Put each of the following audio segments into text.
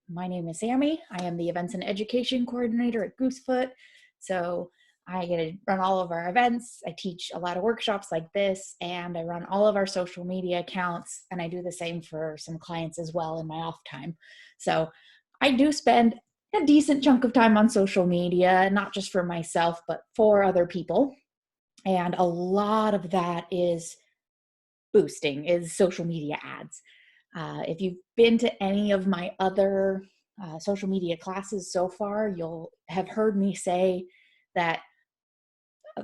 My name is Sammy. I am the Events and Education Coordinator at Goosefoot. So I get to run all of our events. I teach a lot of workshops like this, and I run all of our social media accounts, and I do the same for some clients as well in my off time. So I do spend a decent chunk of time on social media, not just for myself, but for other people. And a lot of that is social media ads. If you've been to any of my other social media classes so far, you'll have heard me say that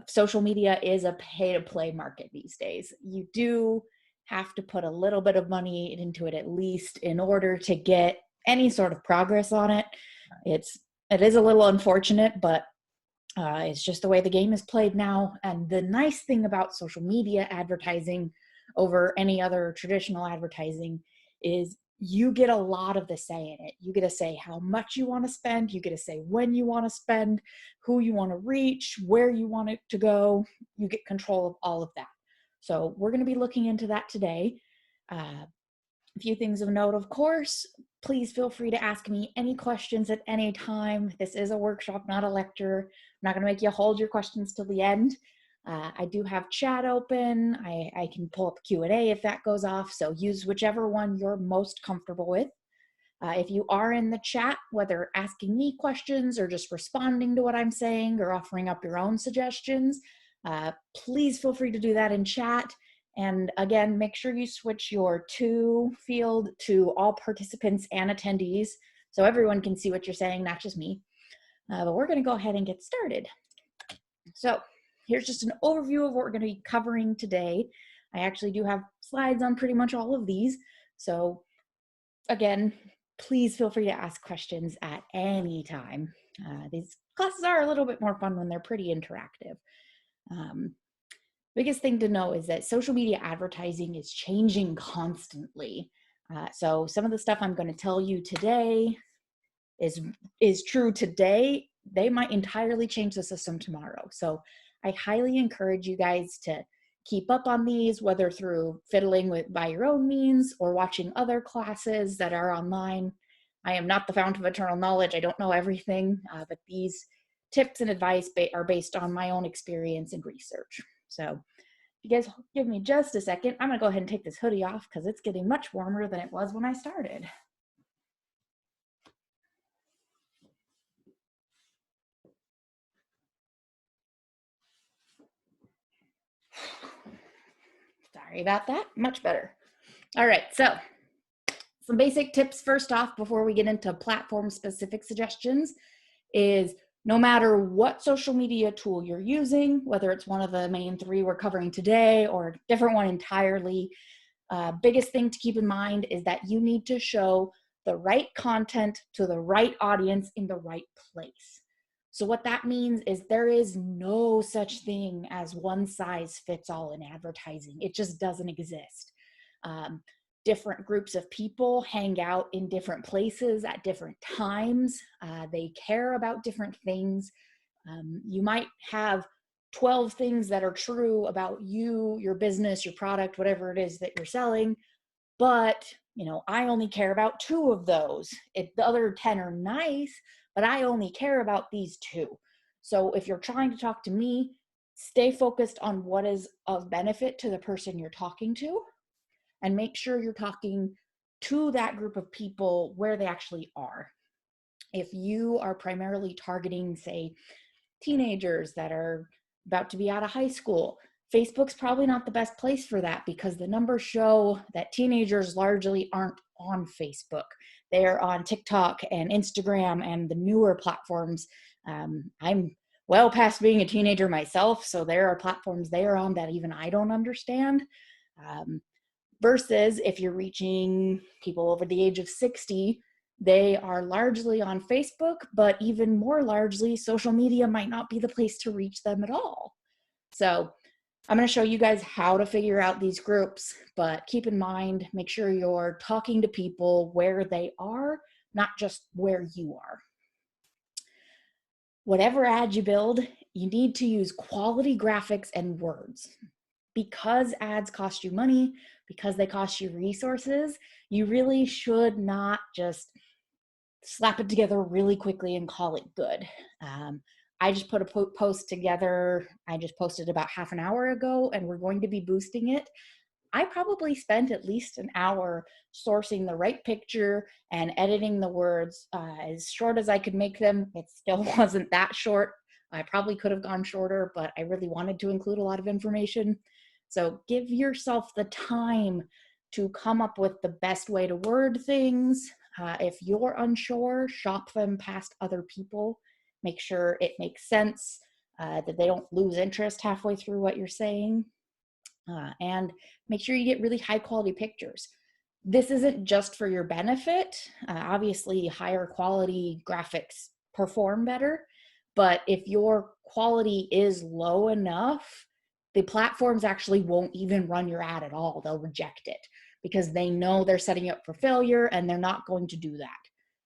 social media is a pay-to-play market these days. You do have to put a little bit of money into it at least in order to get any sort of progress on it. It is a little unfortunate, but it's just the way the game is played now. And the nice thing about social media advertising over any other traditional advertising is you get a lot of the say in it. You get to say how much you want to spend. You get to say when you want to spend, who you want to reach, where you want it to go. You get control of all of that. So we're going to be looking into that today. A few things of note, of course. Please feel free to ask me any questions at any time. This is a workshop, not a lecture. I'm not going to make you hold your questions till the end. I do have chat open. I can pull up Q&A if that goes off, so use whichever one you're most comfortable with. If you are in the chat, whether asking me questions or just responding to what I'm saying or offering up your own suggestions, please feel free to do that in chat. And again, make sure you switch your to field to all participants and attendees so everyone can see what you're saying, not just me. But we're going to go ahead and get started. So here's just an overview of what we're going to be covering today. I actually do have slides on pretty much all of these. So again, please feel free to ask questions at any time. These classes are a little bit more fun when they're pretty interactive. Biggest thing to know is that social media advertising is changing constantly. So some of the stuff I'm going to tell you today is true today. They might entirely change the system tomorrow. So I highly encourage you guys to keep up on these, whether through fiddling with by your own means or watching other classes that are online. I am not the fount of eternal knowledge. I don't know everything, but these tips and advice are based on my own experience and research. So if you guys give me just a second, I'm gonna go ahead and take this hoodie off because it's getting much warmer than it was when I started. Sorry about that, much better. All right, so some basic tips first off before we get into platform specific suggestions is no matter what social media tool you're using, whether it's one of the main three we're covering today or a different one entirely, biggest thing to keep in mind is that you need to show the right content to the right audience in the right place. So what that means is there is no such thing as one size fits all in advertising. It just doesn't exist. Different groups of people hang out in different places at different times. They care about different things. You might have 12 things that are true about you, your business, your product, whatever it is that you're selling, but I only care about 2 of those. The other 10 are nice, but I only care about these 2. So if you're trying to talk to me, stay focused on what is of benefit to the person you're talking to, and make sure you're talking to that group of people where they actually are. If you are primarily targeting, say, teenagers that are about to be out of high school, Facebook's probably not the best place for that because the numbers show that teenagers largely aren't on Facebook. They're on TikTok and Instagram and the newer platforms. I'm well past being a teenager myself, so there are platforms they are on that even I don't understand. Versus if you're reaching people over the age of 60, they are largely on Facebook, but even more largely, social media might not be the place to reach them at all. So I'm going to show you guys how to figure out these groups, but keep in mind, make sure you're talking to people where they are, not just where you are. Whatever ad you build, you need to use quality graphics and words. Because ads cost you money, because they cost you resources, you really should not just slap it together really quickly and call it good. I just put a post together. I just posted about half an hour ago, and we're going to be boosting it. I probably spent at least an hour sourcing the right picture and editing the words as short as I could make them. It still wasn't that short. I probably could have gone shorter, but I really wanted to include a lot of information. So give yourself the time to come up with the best way to word things. If you're unsure, shop them past other people. Make sure it makes sense, that they don't lose interest halfway through what you're saying. And make sure you get really high quality pictures. This isn't just for your benefit. Obviously, higher quality graphics perform better, but if your quality is low enough, the platforms actually won't even run your ad at all. They'll reject it because they know they're setting you up for failure and they're not going to do that.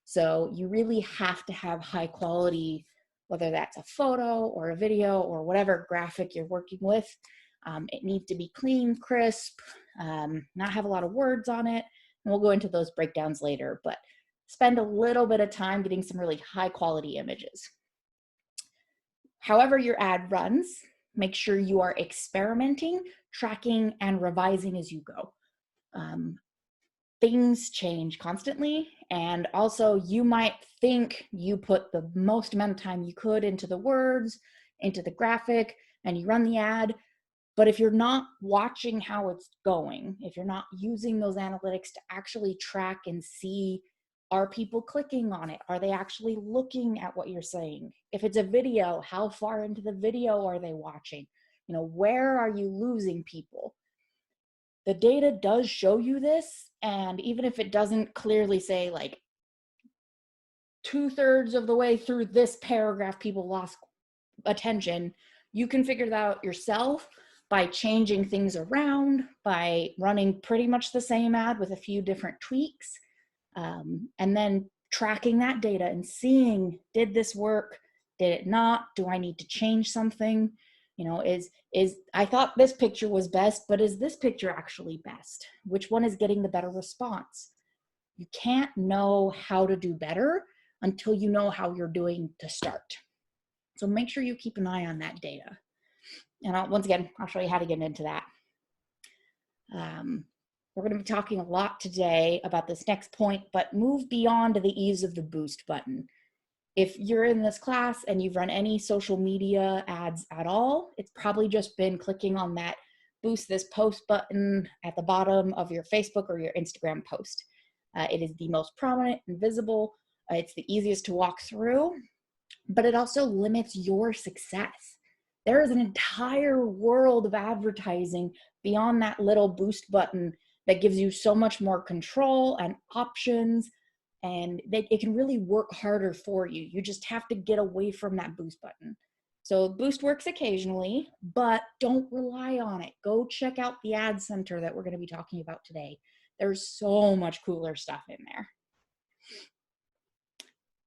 So you really have to have high quality, whether that's a photo or a video or whatever graphic you're working with. It needs to be clean, crisp, not have a lot of words on it. And we'll go into those breakdowns later, but spend a little bit of time getting some really high quality images. However your ad runs, make sure you are experimenting, tracking, and revising as you go. Things change constantly, and also you might think you put the most amount of time you could into the words, into the graphic, and you run the ad. But if you're not watching how it's going, if you're not using those analytics to actually track and see, are people clicking on it? Are they actually looking at what you're saying? If it's a video, how far into the video are they watching? You know, where are you losing people? The data does show you this, and even if it doesn't clearly say like 2/3 of the way through this paragraph people lost attention, you can figure that out yourself by changing things around, by running pretty much the same ad with a few different tweaks, and then tracking that data and seeing, did this work? Did it not? Do I need to change something? You know, is I thought this picture was best, but is this picture actually best? Which one is getting the better response? You can't know how to do better until you know how you're doing to start. So make sure you keep an eye on that data. And once again, I'll show you how to get into that. We're going to be talking a lot today about this next point, but move beyond the ease of the boost button. If you're in this class and you've run any social media ads at all, it's probably just been clicking on that boost this post button at the bottom of your Facebook or your Instagram post. It is the most prominent and visible. It's the easiest to walk through, but it also limits your success. There is an entire world of advertising beyond that little boost button that gives you so much more control and options, and it can really work harder for you. You just have to get away from that boost button. So boost works occasionally, but don't rely on it. Go check out the ad center that we're going to be talking about today. There's so much cooler stuff in there.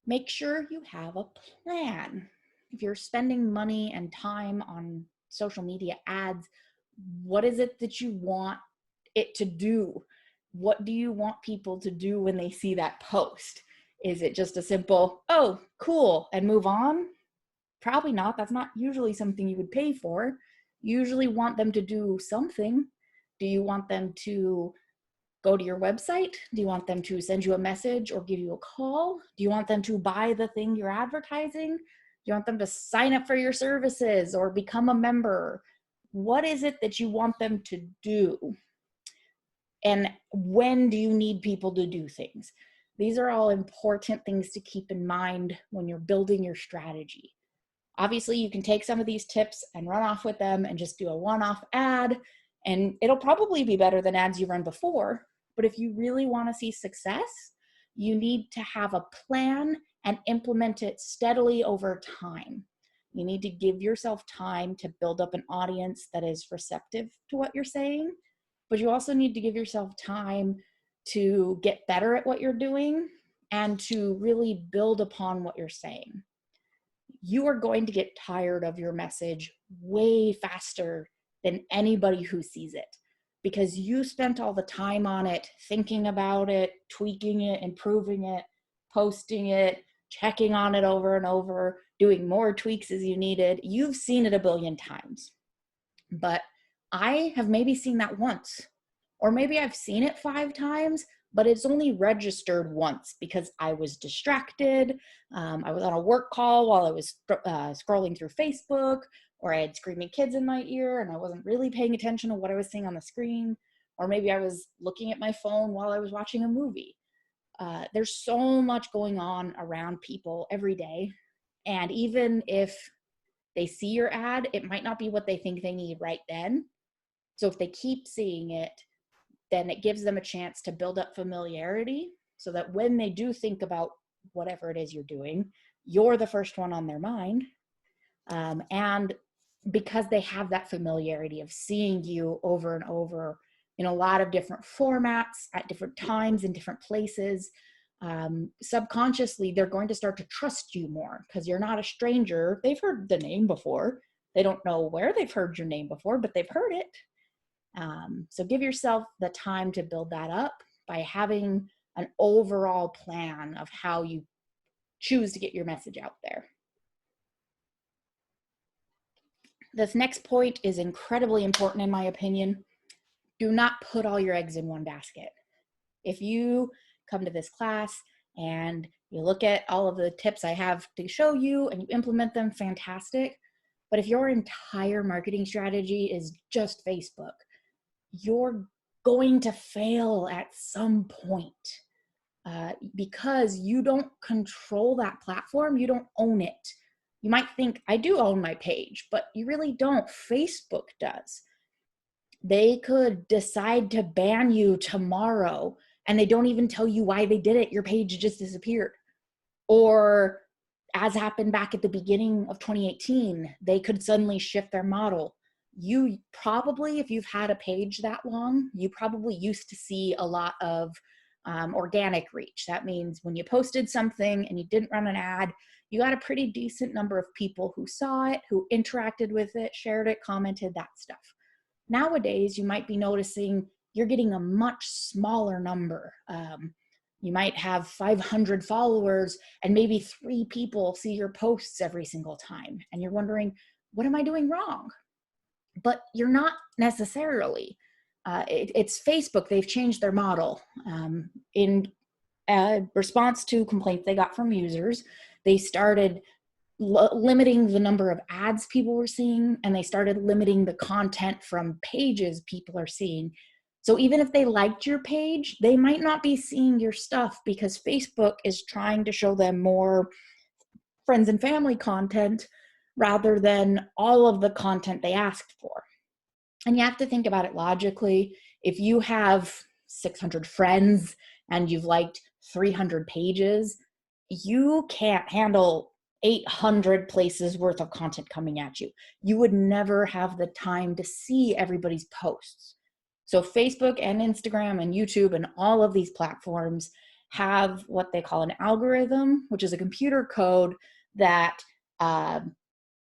Make sure you have a plan. If you're spending money and time on social media ads, what is it that you want it to do? What do you want people to do when they see that post? Is it just a simple, oh, cool, and move on? Probably not. That's not usually something you would pay for. You usually want them to do something. Do you want them to go to your website? Do you want them to send you a message or give you a call? Do you want them to buy the thing you're advertising? Do you want them to sign up for your services or become a member? What is it that you want them to do? And when do you need people to do things? These are all important things to keep in mind when you're building your strategy. Obviously, you can take some of these tips and run off with them and just do a one-off ad, and it'll probably be better than ads you run before. But if you really want to see success, you need to have a plan and implement it steadily over time. You need to give yourself time to build up an audience that is receptive to what you're saying, but you also need to give yourself time to get better at what you're doing and to really build upon what you're saying. You are going to get tired of your message way faster than anybody who sees it, because you spent all the time on it, thinking about it, tweaking it, improving it, posting it, checking on it over and over, doing more tweaks as you needed. You've seen it a billion times. But I have maybe seen that once, or maybe I've seen it 5 times, but it's only registered once because I was distracted. I was on a work call while I was scrolling through Facebook, or I had screaming kids in my ear and I wasn't really paying attention to what I was seeing on the screen. Or maybe I was looking at my phone while I was watching a movie. There's so much going on around people every day. And even if they see your ad, it might not be what they think they need right then. So if they keep seeing it, then it gives them a chance to build up familiarity so that when they do think about whatever it is you're doing, you're the first one on their mind. And because they have that familiarity of seeing you over and over in a lot of different formats at different times in different places, subconsciously they're going to start to trust you more because you're not a stranger. They've heard the name before. They don't know where they've heard your name before, but they've heard it. So give yourself the time to build that up by having an overall plan of how you choose to get your message out there. This next point is incredibly important in my opinion. Do not put all your eggs in one basket. If you come to this class and you look at all of the tips I have to show you and you implement them, fantastic. But if your entire marketing strategy is just Facebook, you're going to fail at some point because you don't control that platform. You don't own it. You might think, I do own my page, but you really don't. Facebook does. They could decide to ban you tomorrow and they don't even tell you why they did it. Your page just disappeared. Or as happened back at the beginning of 2018, they could suddenly shift their model. You probably, if you've had a page that long, you probably used to see a lot of organic reach. That means when you posted something and you didn't run an ad, you got a pretty decent number of people who saw it, who interacted with it, shared it, commented, that stuff. Nowadays, you might be noticing you're getting a much smaller number. You might have 500 followers and maybe 3 people see your posts every single time. And you're wondering, what am I doing wrong? But you're not necessarily. It's Facebook. They've changed their model. In response to complaints they got from users, they started limiting the number of ads people were seeing, and they started limiting the content from pages people are seeing. So even if they liked your page, they might not be seeing your stuff because Facebook is trying to show them more friends and family content rather than all of the content they asked for. And you have to think about it logically. If you have 600 friends and you've liked 300 pages, you can't handle 800 places worth of content coming at you. You would never have the time to see everybody's posts. So Facebook and Instagram and YouTube and all of these platforms have what they call an algorithm, which is a computer code that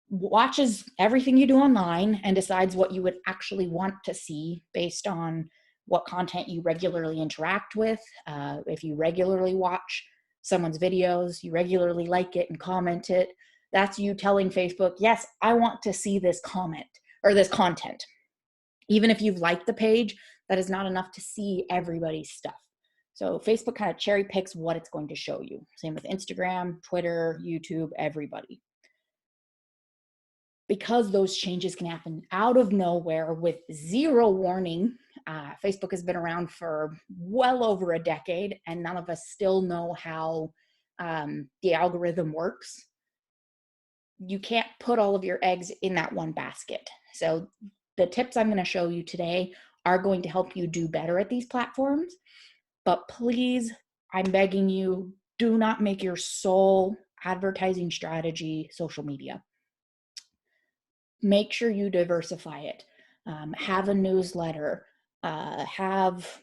watches everything you do online and decides what you would actually want to see based on what content you regularly interact with. If you regularly watch someone's videos, you regularly like it and comment it, that's you telling Facebook, yes, I want to see this comment or this content. Even if you've liked the page, that is not enough to see everybody's stuff. So Facebook kind of cherry picks what it's going to show you. Same with Instagram, Twitter, YouTube, everybody. Because those changes can happen out of nowhere with zero warning. Facebook has been around for well over a decade, and none of us still know how the algorithm works. You can't put all of your eggs in that one basket. So the tips I'm going to show you today are going to help you do better at these platforms. But please, I'm begging you, do not make your sole advertising strategy social media. Make sure you diversify it. Have a newsletter, have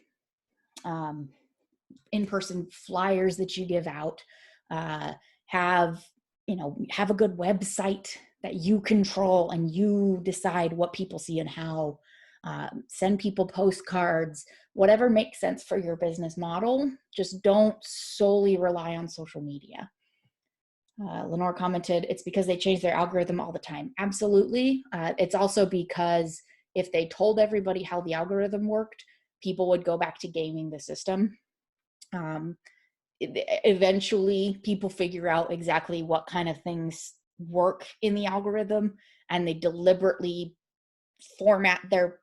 in-person flyers that you give out, have a good website that you control and you decide what people see and how. send people postcards, whatever makes sense for your business model. Just don't solely rely on social media. Lenore commented, it's because they change their algorithm all the time. Absolutely. It's also because if they told everybody how the algorithm worked, people would go back to gaming the system. Eventually, people figure out exactly what kind of things work in the algorithm, and they deliberately format their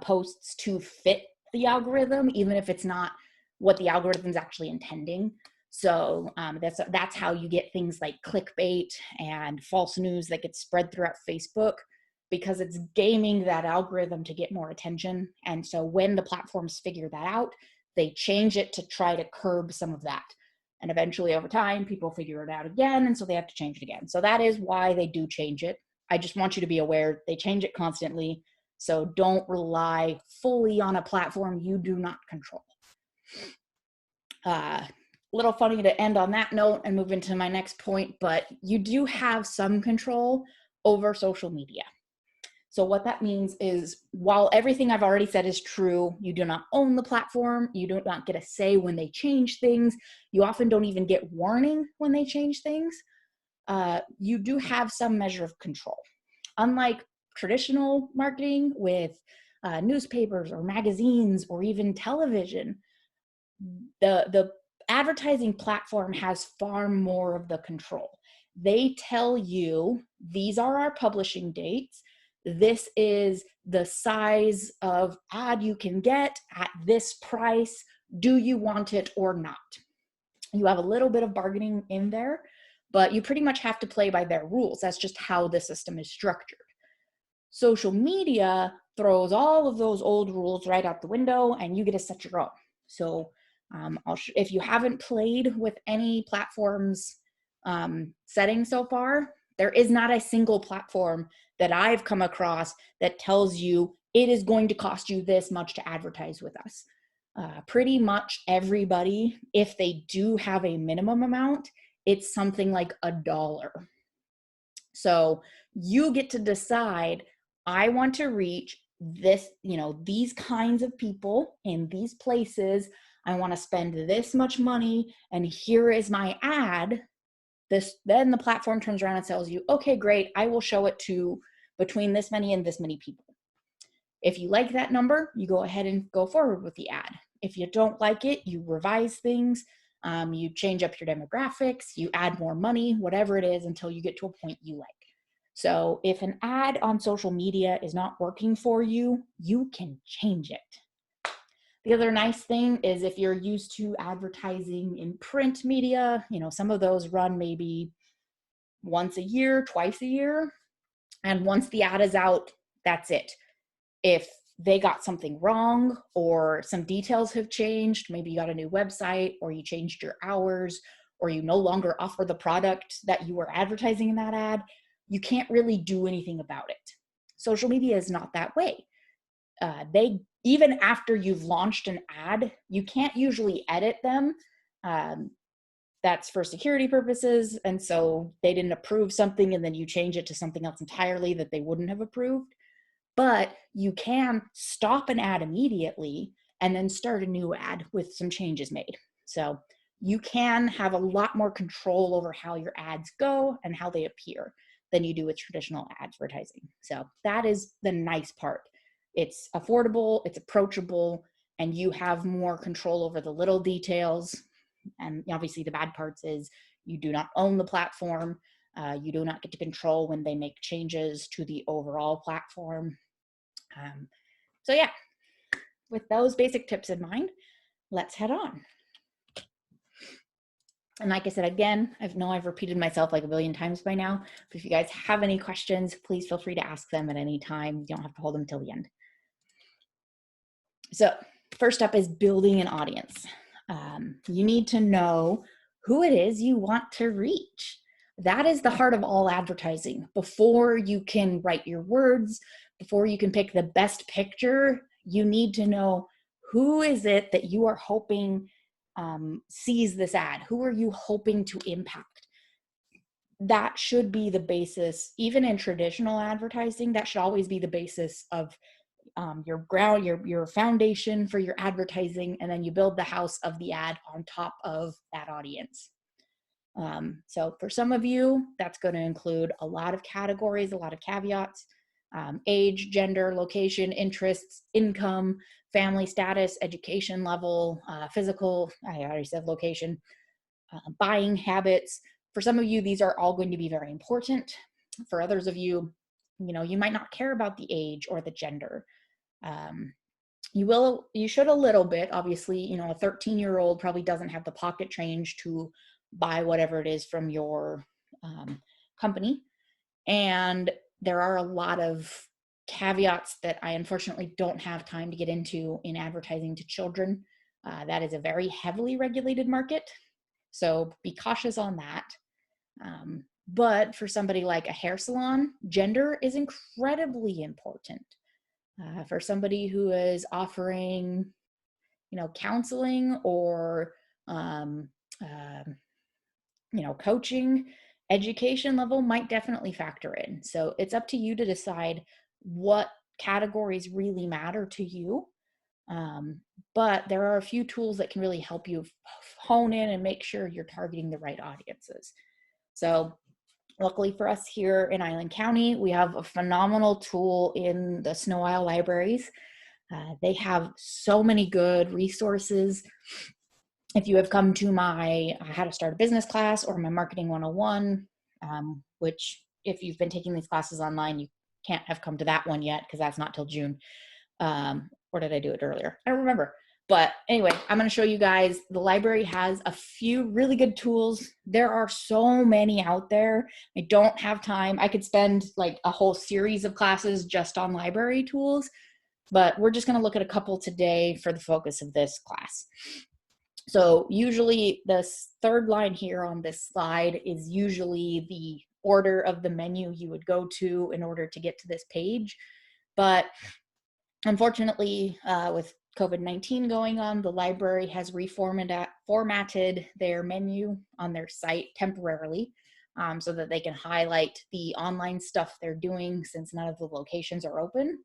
posts to fit the algorithm, even if it's not what the algorithm's actually intending. So that's how you get things like clickbait and false news that gets spread throughout Facebook, because it's gaming that algorithm to get more attention. And so when the platforms figure that out, they change it to try to curb some of that. And eventually over time, people figure it out again, and so they have to change it again. So that is why they do change it. I just want you to be aware they change it constantly. So don't rely fully on a platform you do not control. Little funny to end on that note and move into my next point, but you do have some control over social media. So what that means is, while everything I've already said is true, you do not own the platform, you do not get a say when they change things, you often don't even get warning when they change things, you do have some measure of control. Unlike traditional marketing with newspapers or magazines or even television, the advertising platform has far more of the control. They tell you, these are our publishing dates, this is the size of ad you can get at this price, do you want it or not? You have a little bit of bargaining in there, but you pretty much have to play by their rules. That's just how the system is structured. Social media throws all of those old rules right out the window, and you get to set your own. So if you haven't played with any platforms settings so far, there is not a single platform that I've come across that tells you it is going to cost you this much to advertise with us. Pretty much everybody, if they do have a minimum amount, it's something like $1. So you get to decide, I want to reach this, these kinds of people in these places. I want to spend this much money, and here is my ad. Then the platform turns around and tells you, okay, great, I will show it to between this many and this many people. If you like that number, you go ahead and go forward with the ad. If you don't like it, you revise things, you change up your demographics, you add more money, whatever it is, until you get to a point you like. So if an ad on social media is not working for you, you can change it. The other nice thing is, if you're used to advertising in print media, some of those run maybe once a year, twice a year. And once the ad is out, that's it. If they got something wrong or some details have changed, maybe you got a new website or you changed your hours or you no longer offer the product that you were advertising in that ad, you can't really do anything about it. Social media is not that way. Even after you've launched an ad, you can't usually edit them. That's for security purposes. And so they didn't approve something and then you change it to something else entirely that they wouldn't have approved. But you can stop an ad immediately and then start a new ad with some changes made. So you can have a lot more control over how your ads go and how they appear than you do with traditional advertising. So that is the nice part. It's affordable, it's approachable, and you have more control over the little details. And obviously the bad parts is you do not own the platform. You do not get to control when they make changes to the overall platform. So yeah, with those basic tips in mind, let's head on. And like I said, again, I know I've repeated myself like a billion times by now, but if you guys have any questions, please feel free to ask them at any time. You don't have to hold them till the end. So first up is building an audience. You need to know who it is you want to reach. That is the heart of all advertising. Before you can write your words, before you can pick the best picture, you need to know, who is it that you are hoping sees this ad? Who are you hoping to impact? That should be the basis, even in traditional advertising, that should always be the basis of your foundation for your advertising, and then you build the house of the ad on top of that audience. So for some of you, that's going to include a lot of categories, a lot of caveats: age, gender, location, interests, income, family status, education level, physical, I already said location, buying habits. For some of you, these are all going to be very important. For others of you, you might not care about the age or the gender. You should a little bit. Obviously, a 13-year-old probably doesn't have the pocket change to buy whatever it is from your company. And there are a lot of caveats that I unfortunately don't have time to get into in advertising to children. That is a very heavily regulated market, so be cautious on that. But for somebody like a hair salon, gender is incredibly important. For somebody who is offering, counseling or, coaching, education level might definitely factor in. So it's up to you to decide what categories really matter to you. But there are a few tools that can really help you hone in and make sure you're targeting the right audiences. So luckily for us here in Island County, we have a phenomenal tool in the Snow Isle libraries. They have so many good resources. If you have come to my How to Start a Business class or my Marketing 101, which if you've been taking these classes online, you can't have come to that one yet because that's not till June. Or did I do it earlier? I don't remember. But anyway, I'm going to show you guys. The library has a few really good tools. There are so many out there. I don't have time. I could spend like a whole series of classes just on library tools, but we're just going to look at a couple today for the focus of this class. So usually this third line here on this slide is usually the order of the menu you would go to in order to get to this page. But unfortunately, with COVID-19 going on, the library has formatted their menu on their site temporarily so that they can highlight the online stuff they're doing since none of the locations are open.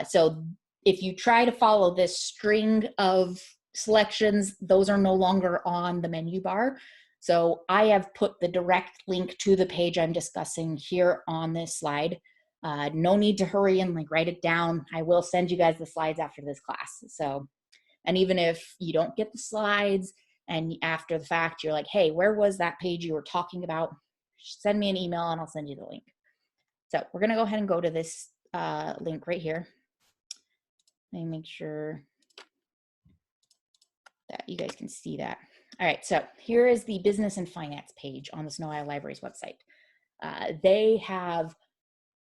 So if you try to follow this string of selections, those are no longer on the menu bar. So I have put the direct link to the page I'm discussing here on this slide. No need to hurry and write it down. I will send you guys the slides after this class. So, and even if you don't get the slides and after the fact, you're like, hey, where was that page you were talking about? Send me an email and I'll send you the link. So we're going to go ahead and go to this link right here. Let me make sure that you guys can see that. All right, so here is the business and finance page on the Snow Isle Library's website. They have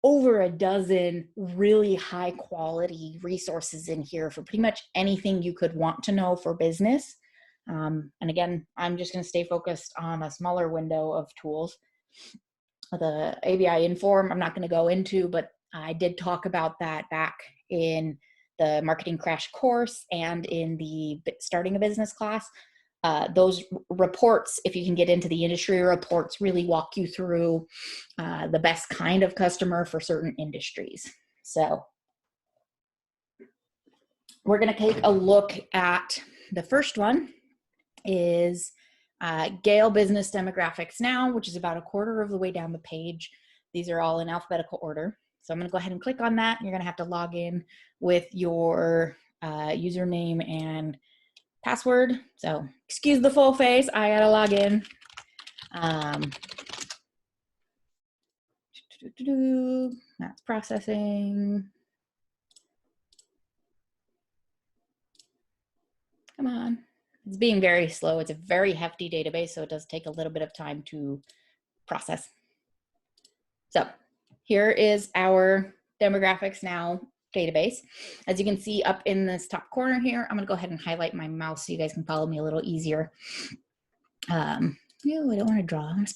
over a dozen really high quality resources in here for pretty much anything you could want to know for business. And again, I'm just going to stay focused on a smaller window of tools. The ABI Inform, I'm not going to go into, but I did talk about that back in the marketing crash course and in the starting a business class. Those reports, if you can get into the industry reports, really walk you through the best kind of customer for certain industries. So we're going to take a look at the first one is Gale Business Demographics Now, which is about a quarter of the way down the page. These are all in alphabetical order. So I'm going to go ahead and click on that. You're going to have to log in with your username and password. So excuse the full face. I got to log in. That's processing. Come on. It's being very slow. It's a very hefty database, so it does take a little bit of time to process. So here is our Demographics Now database. As you can see up in this top corner here, I'm going to go ahead and highlight my mouse so you guys can follow me a little easier. I don't want to draw. I want to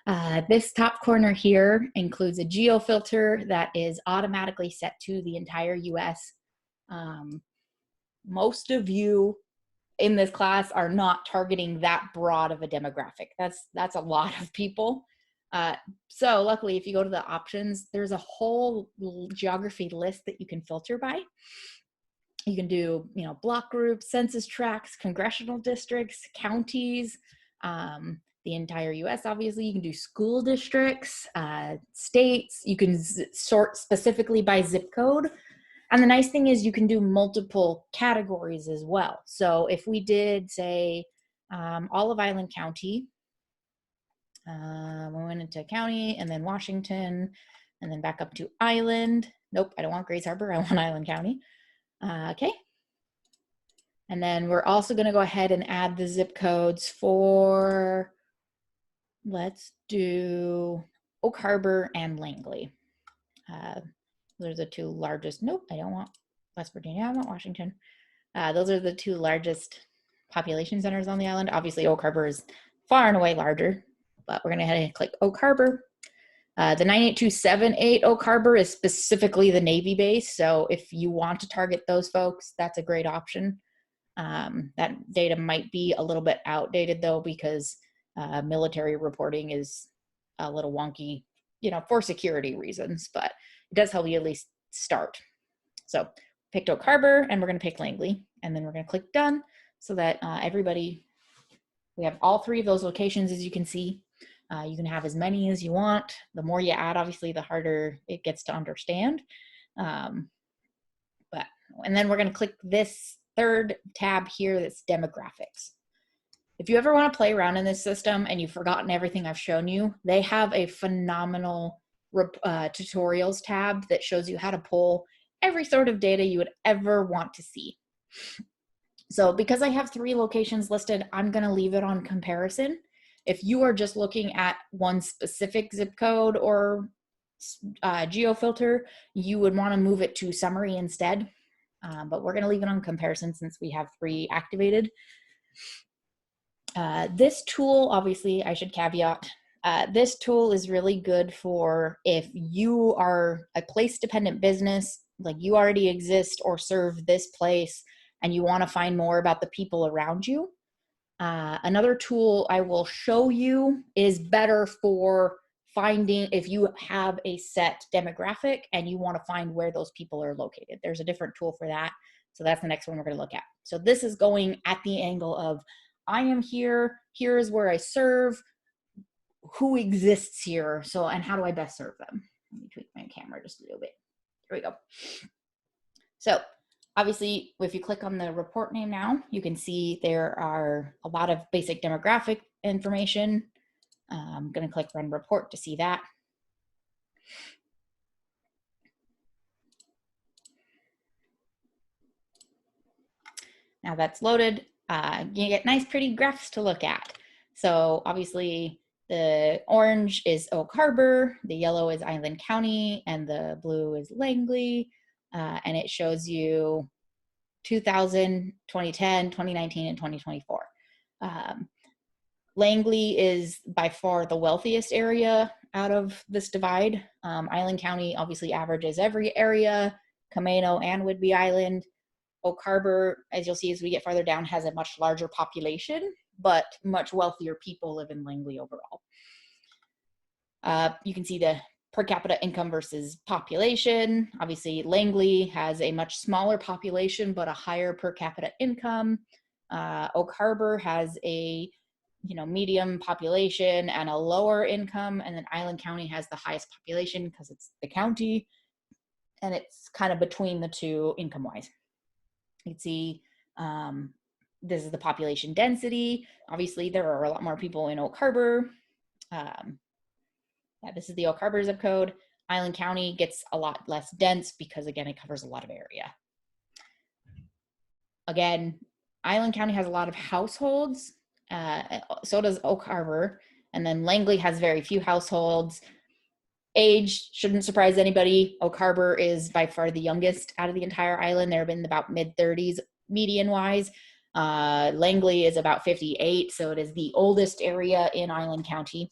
spotlight. This top corner here includes a geo filter that is automatically set to the entire US. Most of you in this class are not targeting that broad of a demographic. That's a lot of people. So luckily, if you go to the options, there's a whole geography list that you can filter by. You can do, block groups, census tracts, congressional districts, counties, the entire US, obviously. You can do school districts, states. You can sort specifically by zip code. And the nice thing is you can do multiple categories as well. So if we did, say, all of Island County, we went into county and then Washington and then back up to Island. Nope, I don't want Grace Harbor. I want Island County. Okay. And then we're also going to go ahead and add the zip codes for, let's do Oak Harbor and Langley. Those are the two largest. Nope, I don't want West Virginia. I want Washington. Those are the two largest population centers on the island. Obviously, Oak Harbor is far and away larger, but we're going to head and click Oak Harbor. The 98278 Oak Harbor is specifically the Navy base. So if you want to target those folks, that's a great option. That data might be a little bit outdated though, because military reporting is a little wonky, for security reasons, but it does help you at least start. So picked Oak Harbor, and we're going to pick Langley, and then we're going to click done so that we have all three of those locations. As you can see, you can have as many as you want. The more you add, obviously, the harder it gets to understand. And then we're going to click this third tab here that's demographics. If you ever want to play around in this system and you've forgotten everything I've shown you, they have a phenomenal tutorials tab that shows you how to pull every sort of data you would ever want to see. So because I have 3 locations listed, I'm going to leave it on comparison. If you are just looking at one specific zip code or geofilter, you would want to move it to summary instead. But we're going to leave it on comparison since we have 3 activated. This tool, obviously, I should caveat, this tool is really good for if you are a place-dependent business, like you already exist or serve this place, and you want to find more about the people around you. Another tool I will show you is better for finding if you have a set demographic and you want to find where those people are located. There's a different tool for that. So that's the next one we're going to look at. So this is going at the angle of I am here, here is where I serve, who exists here, and how do I best serve them? Let me tweak my camera just a little bit. Here we go. So obviously, if you click on the report name now, you can see there are a lot of basic demographic information. I'm going to click Run Report to see that. Now that's loaded. You get nice, pretty graphs to look at. So obviously, the orange is Oak Harbor, the yellow is Island County, and the blue is Langley. And it shows you 2000, 2010, 2019, and 2024. Langley is by far the wealthiest area out of this divide. Island County obviously averages every area, Camano and Whidbey Island. Oak Harbor, as you'll see as we get farther down, has a much larger population, but much wealthier people live in Langley overall. You can see the per capita income versus population. Obviously, Langley has a much smaller population, but a higher per capita income. Oak Harbor has a medium population and a lower income, and then Island County has the highest population because it's the county, and it's kind of between the two income-wise. You can see this is the population density. Obviously, there are a lot more people in Oak Harbor. Yeah, this is the Oak Harbor zip code. Island County gets a lot less dense because, again, it covers a lot of area. Again, Island County has a lot of households. So does Oak Harbor. And then Langley has very few households. Age shouldn't surprise anybody. Oak Harbor is by far the youngest out of the entire island. They're in about mid-30s median-wise. Langley is about 58, so it is the oldest area in Island County.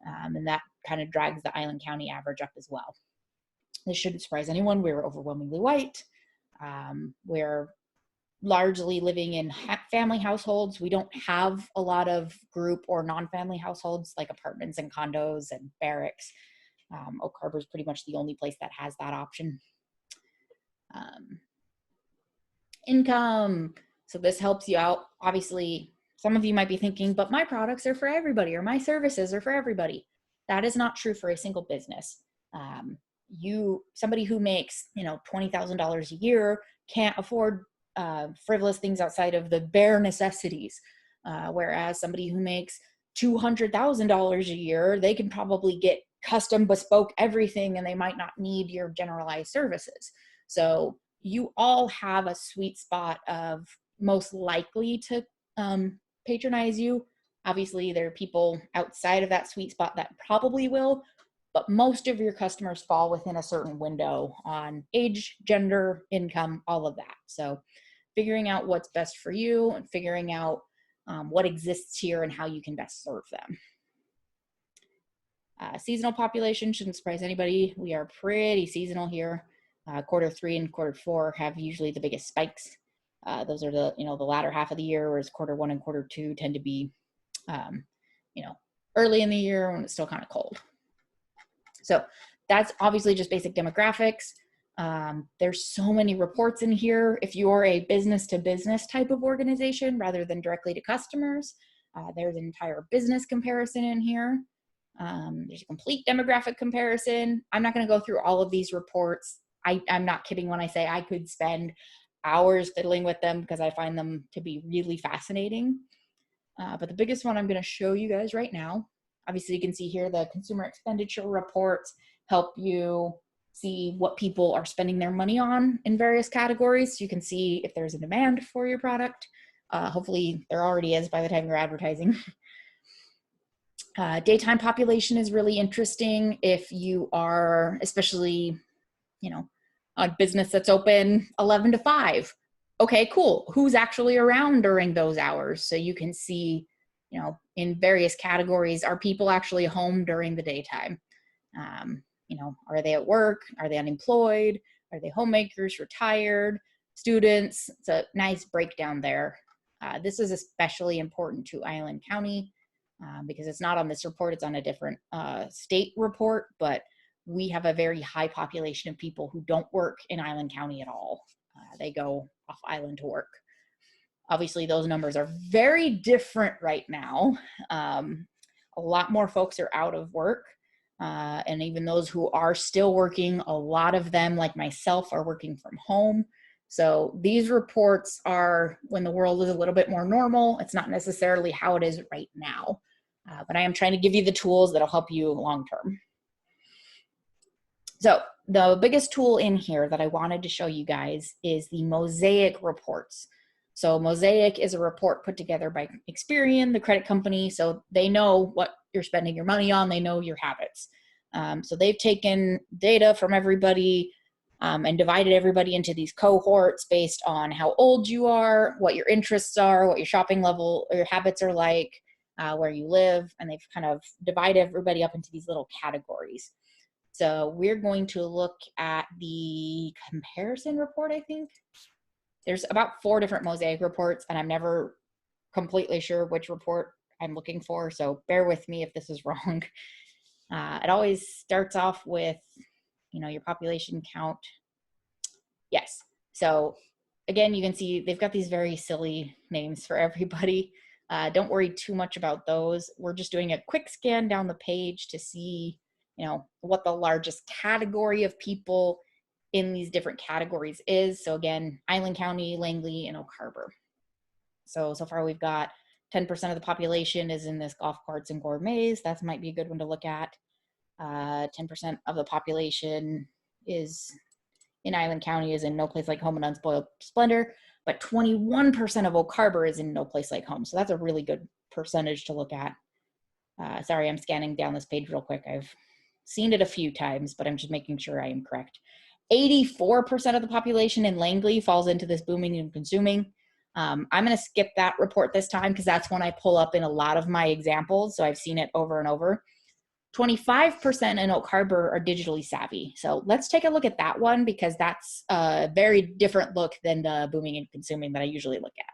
And that kind of drags the Island County average up as well. This shouldn't surprise anyone. We're overwhelmingly white. We're largely living in family households. We don't have a lot of group or non-family households like apartments and condos and barracks. Oak Harbor is pretty much the only place that has that option. Income. So this helps you out. Obviously, some of you might be thinking, but my products are for everybody, or my services are for everybody. That is not true for a single business. Somebody who makes, $20,000 a year can't afford frivolous things outside of the bare necessities. Whereas somebody who makes $200,000 a year, they can probably get custom bespoke everything, and they might not need your generalized services. So you all have a sweet spot of most likely to patronize you. Obviously, there are people outside of that sweet spot that probably will, but most of your customers fall within a certain window on age, gender, income, all of that. So figuring out what's best for you and figuring out what exists here and how you can best serve them. Seasonal population shouldn't surprise anybody. We are pretty seasonal here. Quarter 3 and Q4 have usually the biggest spikes. Those are the latter half of the year, whereas Q1 and Q2 tend to be, early in the year when it's still kind of cold. So that's obviously just basic demographics. There's so many reports in here. If you're a business to business type of organization rather than directly to customers, there's an entire business comparison in here. There's a complete demographic comparison. I'm not going to go through all of these reports. I'm not kidding when I say I could spend hours fiddling with them because I find them to be really fascinating. But the biggest one I'm going to show you guys right now, obviously you can see here the consumer expenditure reports help you see what people are spending their money on in various categories. So you can see if there's a demand for your product. Hopefully there already is by the time you're advertising. Daytime population is really interesting if you are, especially, a business that's open 11 to 5. Okay, cool. Who's actually around during those hours? So you can see, in various categories, are people actually home during the daytime? Are they at work? Are they unemployed? Are they homemakers, retired, students? It's a nice breakdown there. This is especially important to Island County because it's not on this report, it's on a different state report, but we have a very high population of people who don't work in Island County at all. They go off island to work. Obviously, those numbers are very different right now. A lot more folks are out of work. And even those who are still working, a lot of them, like myself, are working from home. So these reports are when the world is a little bit more normal. It's not necessarily how it is right now. But I am trying to give you the tools that'll help you long term. So the biggest tool in here that I wanted to show you guys is the Mosaic reports. So Mosaic is a report put together by Experian, the credit company. So they know what you're spending your money on. They know your habits. So they've taken data from everybody and divided everybody into these cohorts based on how old you are, what your interests are, what your shopping level or your habits are like, where you live. And they've kind of divided everybody up into these little categories. So we're going to look at the comparison report, I think. There's about 4 different Mosaic reports, and I'm never completely sure which report I'm looking for, so bear with me if this is wrong. It always starts off with, your population count. Yes. So again, you can see they've got these very silly names for everybody. Don't worry too much about those. We're just doing a quick scan down the page to see what the largest category of people in these different categories is. So again, Island County, Langley, and Oak Harbor. So far we've got 10% of the population is in this golf carts and gourmets. That might be a good one to look at. 10% of the population is in Island County is in No Place Like Home and Unspoiled Splendor, but 21% of Oak Harbor is in No Place Like Home. So that's a really good percentage to look at. Sorry, I'm scanning down this page real quick. I've seen it a few times, but I'm just making sure I am correct. 84% of the population in Langley falls into this booming and consuming. I'm going to skip that report this time because that's one I pull up in a lot of my examples. So I've seen it over and over. 25% in Oak Harbor are digitally savvy. So let's take a look at that one, because that's a very different look than the booming and consuming that I usually look at.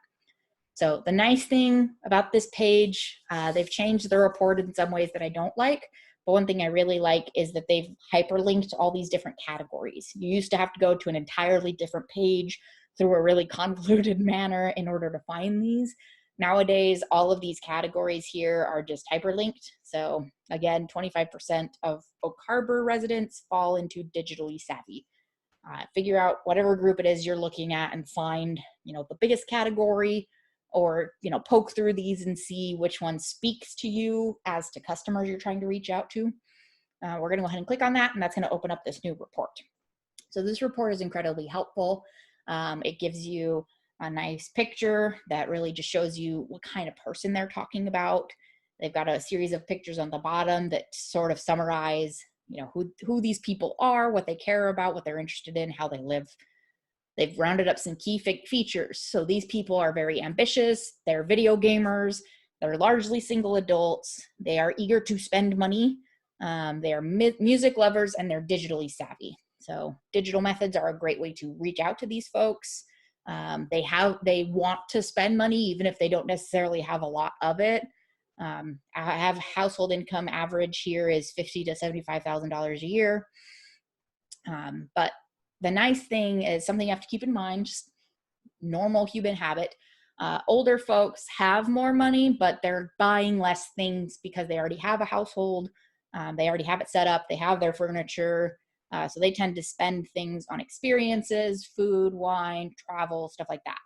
So the nice thing about this page, they've changed the report in some ways that I don't like. But one thing I really like is that they've hyperlinked all these different categories. You used to have to go to an entirely different page through a really convoluted manner in order to find these. Nowadays, all of these categories here are just hyperlinked. So again, 25% of Oak Harbor residents fall into digitally savvy. Figure out whatever group it is you're looking at and find, the biggest category, or, poke through these and see which one speaks to you as to customers you're trying to reach out to. We're going to go ahead and click on that, and that's going to open up this new report. So this report is incredibly helpful. It gives you a nice picture that really just shows you what kind of person they're talking about. They've got a series of pictures on the bottom that sort of summarize, who these people are, what they care about, what they're interested in, how they live. They've rounded up some key features. So these people are very ambitious. They're video gamers. They're largely single adults. They are eager to spend money. They are music lovers, and they're digitally savvy. So digital methods are a great way to reach out to these folks. They want to spend money, even if they don't necessarily have a lot of it. I have household income average here is $50,000 to $75,000 a year. But the nice thing is something you have to keep in mind, just normal human habit. Older folks have more money, but they're buying less things because they already have a household. They already have it set up. They have their furniture. So they tend to spend things on experiences, food, wine, travel, stuff like that.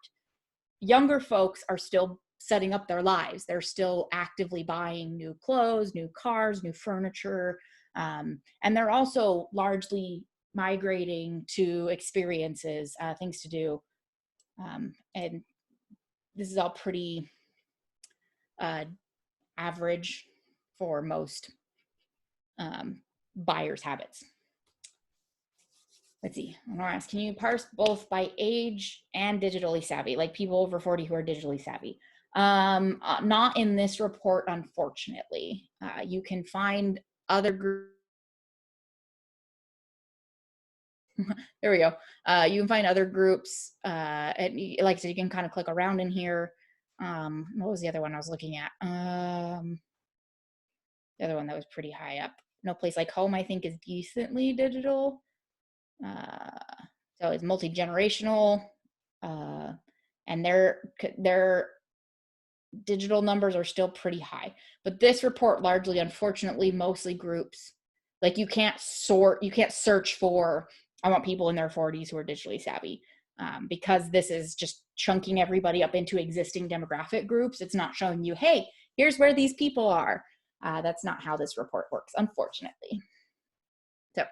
Younger folks are still setting up their lives. They're still actively buying new clothes, new cars, new furniture. And they're also largely migrating to experiences, things to do. And this is all pretty average for most buyers' habits. Let's see, I'm gonna ask, can you parse both by age and digitally savvy, like people over 40 who are digitally savvy? Not in this report, unfortunately. You can find other groups. There we go. You can find other groups, and like I said, you can kind of click around in here. What was the other one I was looking at? The other one that was pretty high up. No Place Like Home, I think, is decently digital. So it's multi-generational, and their digital numbers are still pretty high. But this report largely, unfortunately, mostly groups. Like you can't search for, I want people in their 40s who are digitally savvy, because this is just chunking everybody up into existing demographic groups. It's not showing you, hey, here's where these people are. That's not how this report works, unfortunately. So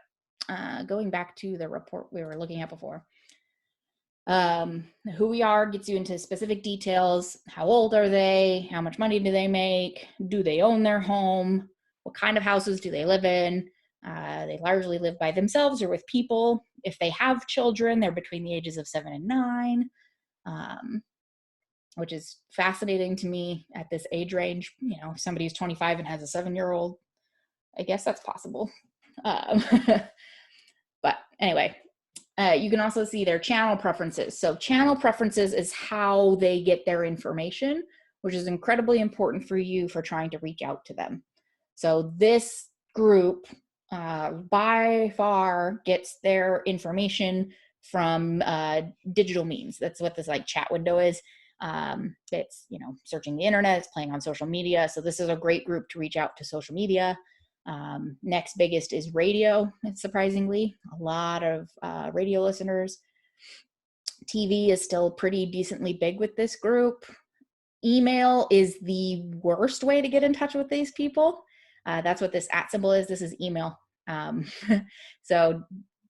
going back to the report we were looking at before. Who we are gets you into specific details. How old are they? How much money do they make? Do they own their home? What kind of houses do they live in? They largely live by themselves or with people. If they have children, they're between the ages of 7 and 9, which is fascinating to me at this age range. If somebody who's 25 and has a 7-year-old, I guess that's possible. But anyway, you can also see their channel preferences. So channel preferences is how they get their information, which is incredibly important for you for trying to reach out to them. So this group by far gets their information from digital means. That's what this chat window is. It's searching the internet, it's playing on social media. So this is a great group to reach out to social media. Next biggest is radio, surprisingly. A lot of radio listeners. TV is still pretty decently big with this group. Email is the worst way to get in touch with these people. That's what this @ symbol is. This is email. So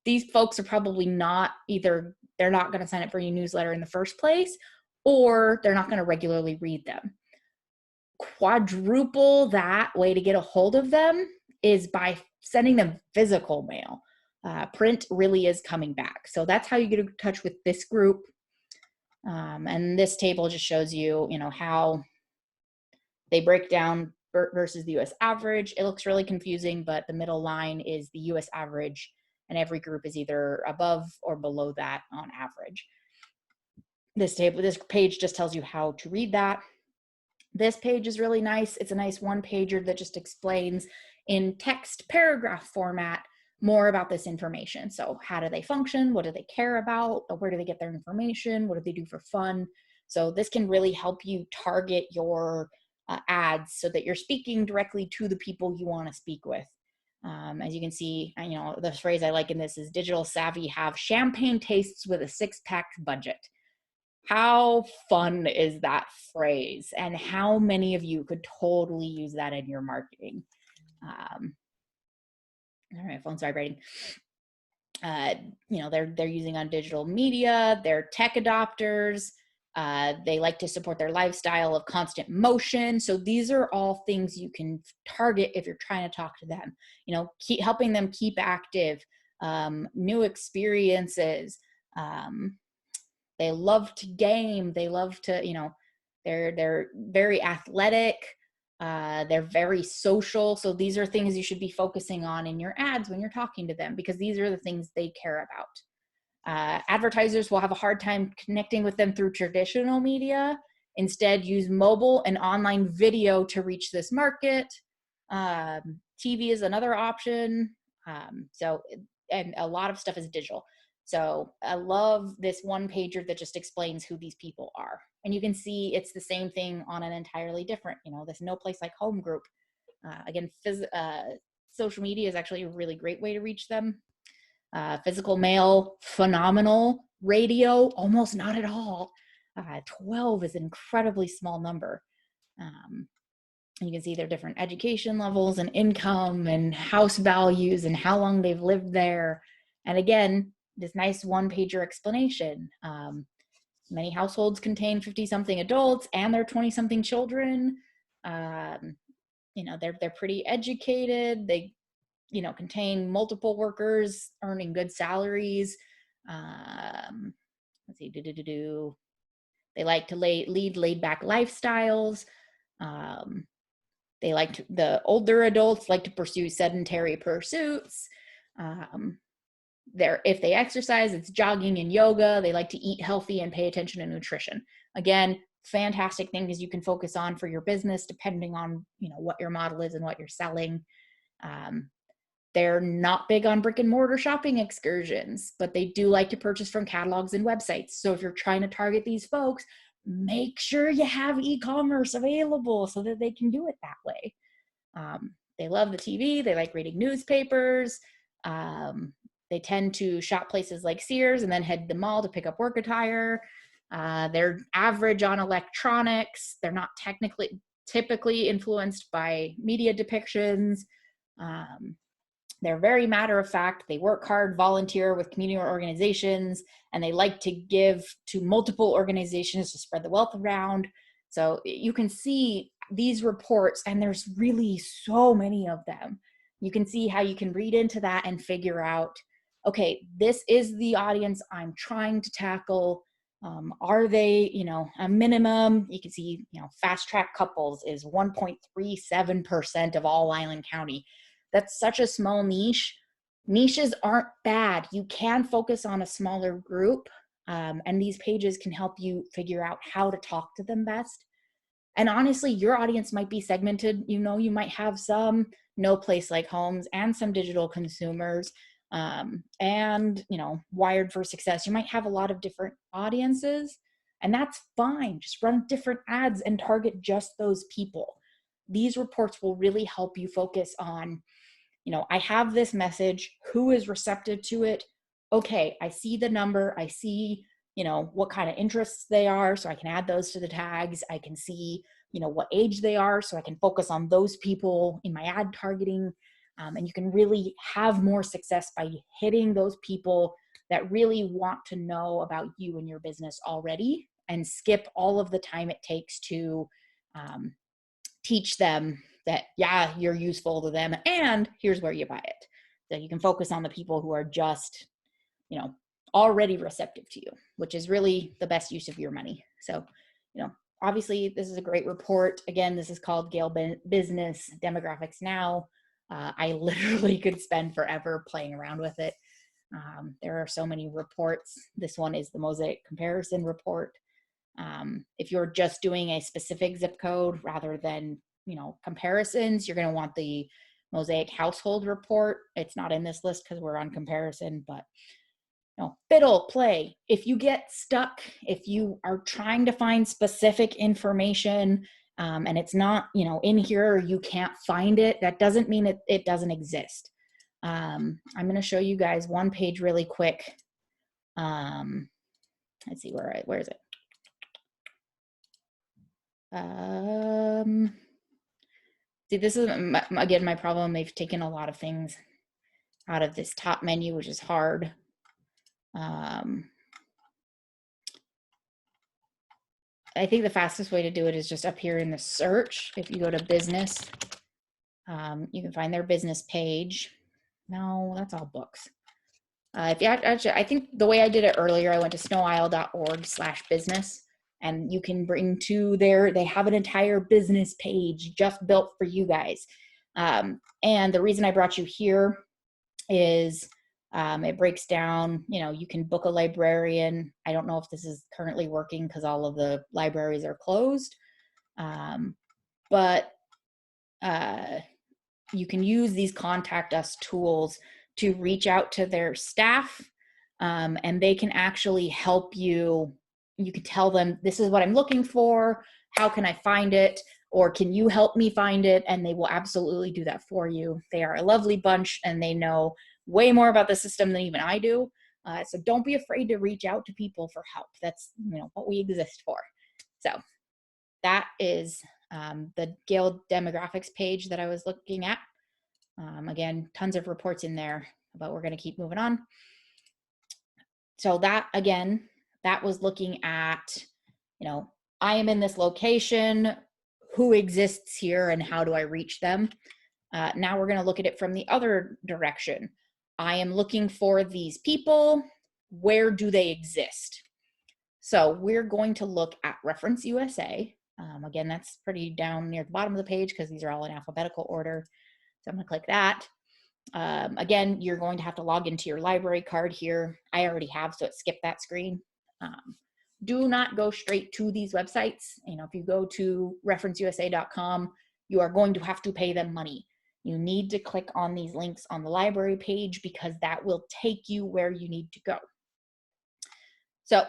these folks are probably not either, they're not going to sign up for your newsletter in the first place, or they're not going to regularly read them. Quadruple that way to get a hold of them is by sending them physical mail. Print really is coming back. So that's how you get in touch with this group. And this table just shows you, how they break down versus the US average. It looks really confusing, but the middle line is the US average, and every group is either above or below that on average. This page just tells you how to read that. This page is really nice. It's a nice one-pager that just explains in text paragraph format more about this information. So how do they function? What do they care about? Where do they get their information? What do they do for fun? So this can really help you target your ads so that you're speaking directly to the people you want to speak with. As you can see, the phrase I like in this is digital savvy have champagne tastes with a six-pack budget. How fun is that phrase? And how many of you could totally use that in your marketing? All right, phone's vibrating. They're using on digital media, they're tech adopters, they like to support their lifestyle of constant motion. So these are all things you can target if you're trying to talk to them, keep helping them keep active, new experiences. They love to game. They love to, they're very athletic. They're very social. So these are things you should be focusing on in your ads when you're talking to them, because these are the things they care about. Advertisers will have a hard time connecting with them through traditional media. Instead, use mobile and online video to reach this market. TV is another option. And a lot of stuff is digital. So I love this one pager that just explains who these people are. And you can see it's the same thing on an entirely different, this No Place Like Home group. Again, social media is actually a really great way to reach them. Physical mail, phenomenal. Radio, almost not at all. 12 is an incredibly small number. You can see their different education levels and income and house values and how long they've lived there. And again, this nice one-pager explanation. Many households contain 50-something adults and their 20-something children. They're pretty educated. They, contain multiple workers earning good salaries. Let's see, They like to lead laid-back lifestyles. The older adults like to pursue sedentary pursuits. If they exercise, it's jogging and yoga. They like to eat healthy and pay attention to nutrition. Again, fantastic things you can focus on for your business, depending on, what your model is and what you're selling. They're not big on brick and mortar shopping excursions, but they do like to purchase from catalogs and websites. So if you're trying to target these folks, make sure you have e-commerce available so that they can do it that way. They love the TV. They like reading newspapers. They tend to shop places like Sears and then head to the mall to pick up work attire. They're average on electronics. They're not typically influenced by media depictions. They're very matter of fact. They work hard, volunteer with community organizations, and they like to give to multiple organizations to spread the wealth around. So you can see these reports, and there's really so many of them. You can see how you can read into that and figure out, okay, this is the audience I'm trying to tackle. Are they, a minimum? You can see, fast track couples is 1.37% of all Island County. That's such a small niche. Niches aren't bad. You can focus on a smaller group, and these pages can help you figure out how to talk to them best. And honestly, your audience might be segmented. You might have some No Place Like Homes and some digital consumers, and wired for success. You might have a lot of different audiences, and that's fine. Just run different ads and target just those people. These reports will really help you focus on, I have this message, who is receptive to it? Okay, I see the number, I see, what kind of interests they are, so I can add those to the tags. I can see, what age they are, so I can focus on those people in my ad targeting. And you can really have more success by hitting those people that really want to know about you and your business already, and skip all of the time it takes to teach them that, yeah, you're useful to them, and here's where you buy it. So you can focus on the people who are just, already receptive to you, which is really the best use of your money. So, obviously this is a great report. Again, this is called Gale Business Demographics Now. I literally could spend forever playing around with it. There are so many reports. This one is the Mosaic Comparison Report. If you're just doing a specific zip code rather than, comparisons, you're going to want the Mosaic Household Report. It's not in this list because we're on comparison, but fiddle, play. If you get stuck, if you are trying to find specific information and it's not, in here, or you can't find it, that doesn't mean it doesn't exist. I'm going to show you guys one page really quick. Let's see, where is it? See, this is, again, my problem. They've taken a lot of things out of this top menu, which is hard. I think the fastest way to do it is just up here in the search. If you go to business, you can find their business page. No, that's all books. If you actually, I think the way I did it earlier, I went to snowisle.org/business, and you can bring to there. They have an entire business page just built for you guys. And the reason I brought you here is it breaks down, you can book a librarian. I don't know if this is currently working because all of the libraries are closed. But you can use these contact us tools to reach out to their staff, and they can actually help you. You can tell them, this is what I'm looking for. How can I find it? Or can you help me find it? And they will absolutely do that for you. They are a lovely bunch, and they know way more about the system than even I do. So don't be afraid to reach out to people for help. That's what we exist for. So that is the Gale demographics page that I was looking at. Again, tons of reports in there, but we're going to keep moving on. So that, again, that was looking at, I am in this location, who exists here, and how do I reach them? Now we're going to look at it from the other direction. I am looking for these people. Where do they exist? So we're going to look at Reference USA. Again, that's pretty down near the bottom of the page because these are all in alphabetical order. So I'm going to click that. Again, you're going to have to log into your library card here. I already have, so it skipped that screen. Do not go straight to these websites. If you go to referenceusa.com, you are going to have to pay them money. You need to click on these links on the library page because that will take you where you need to go. So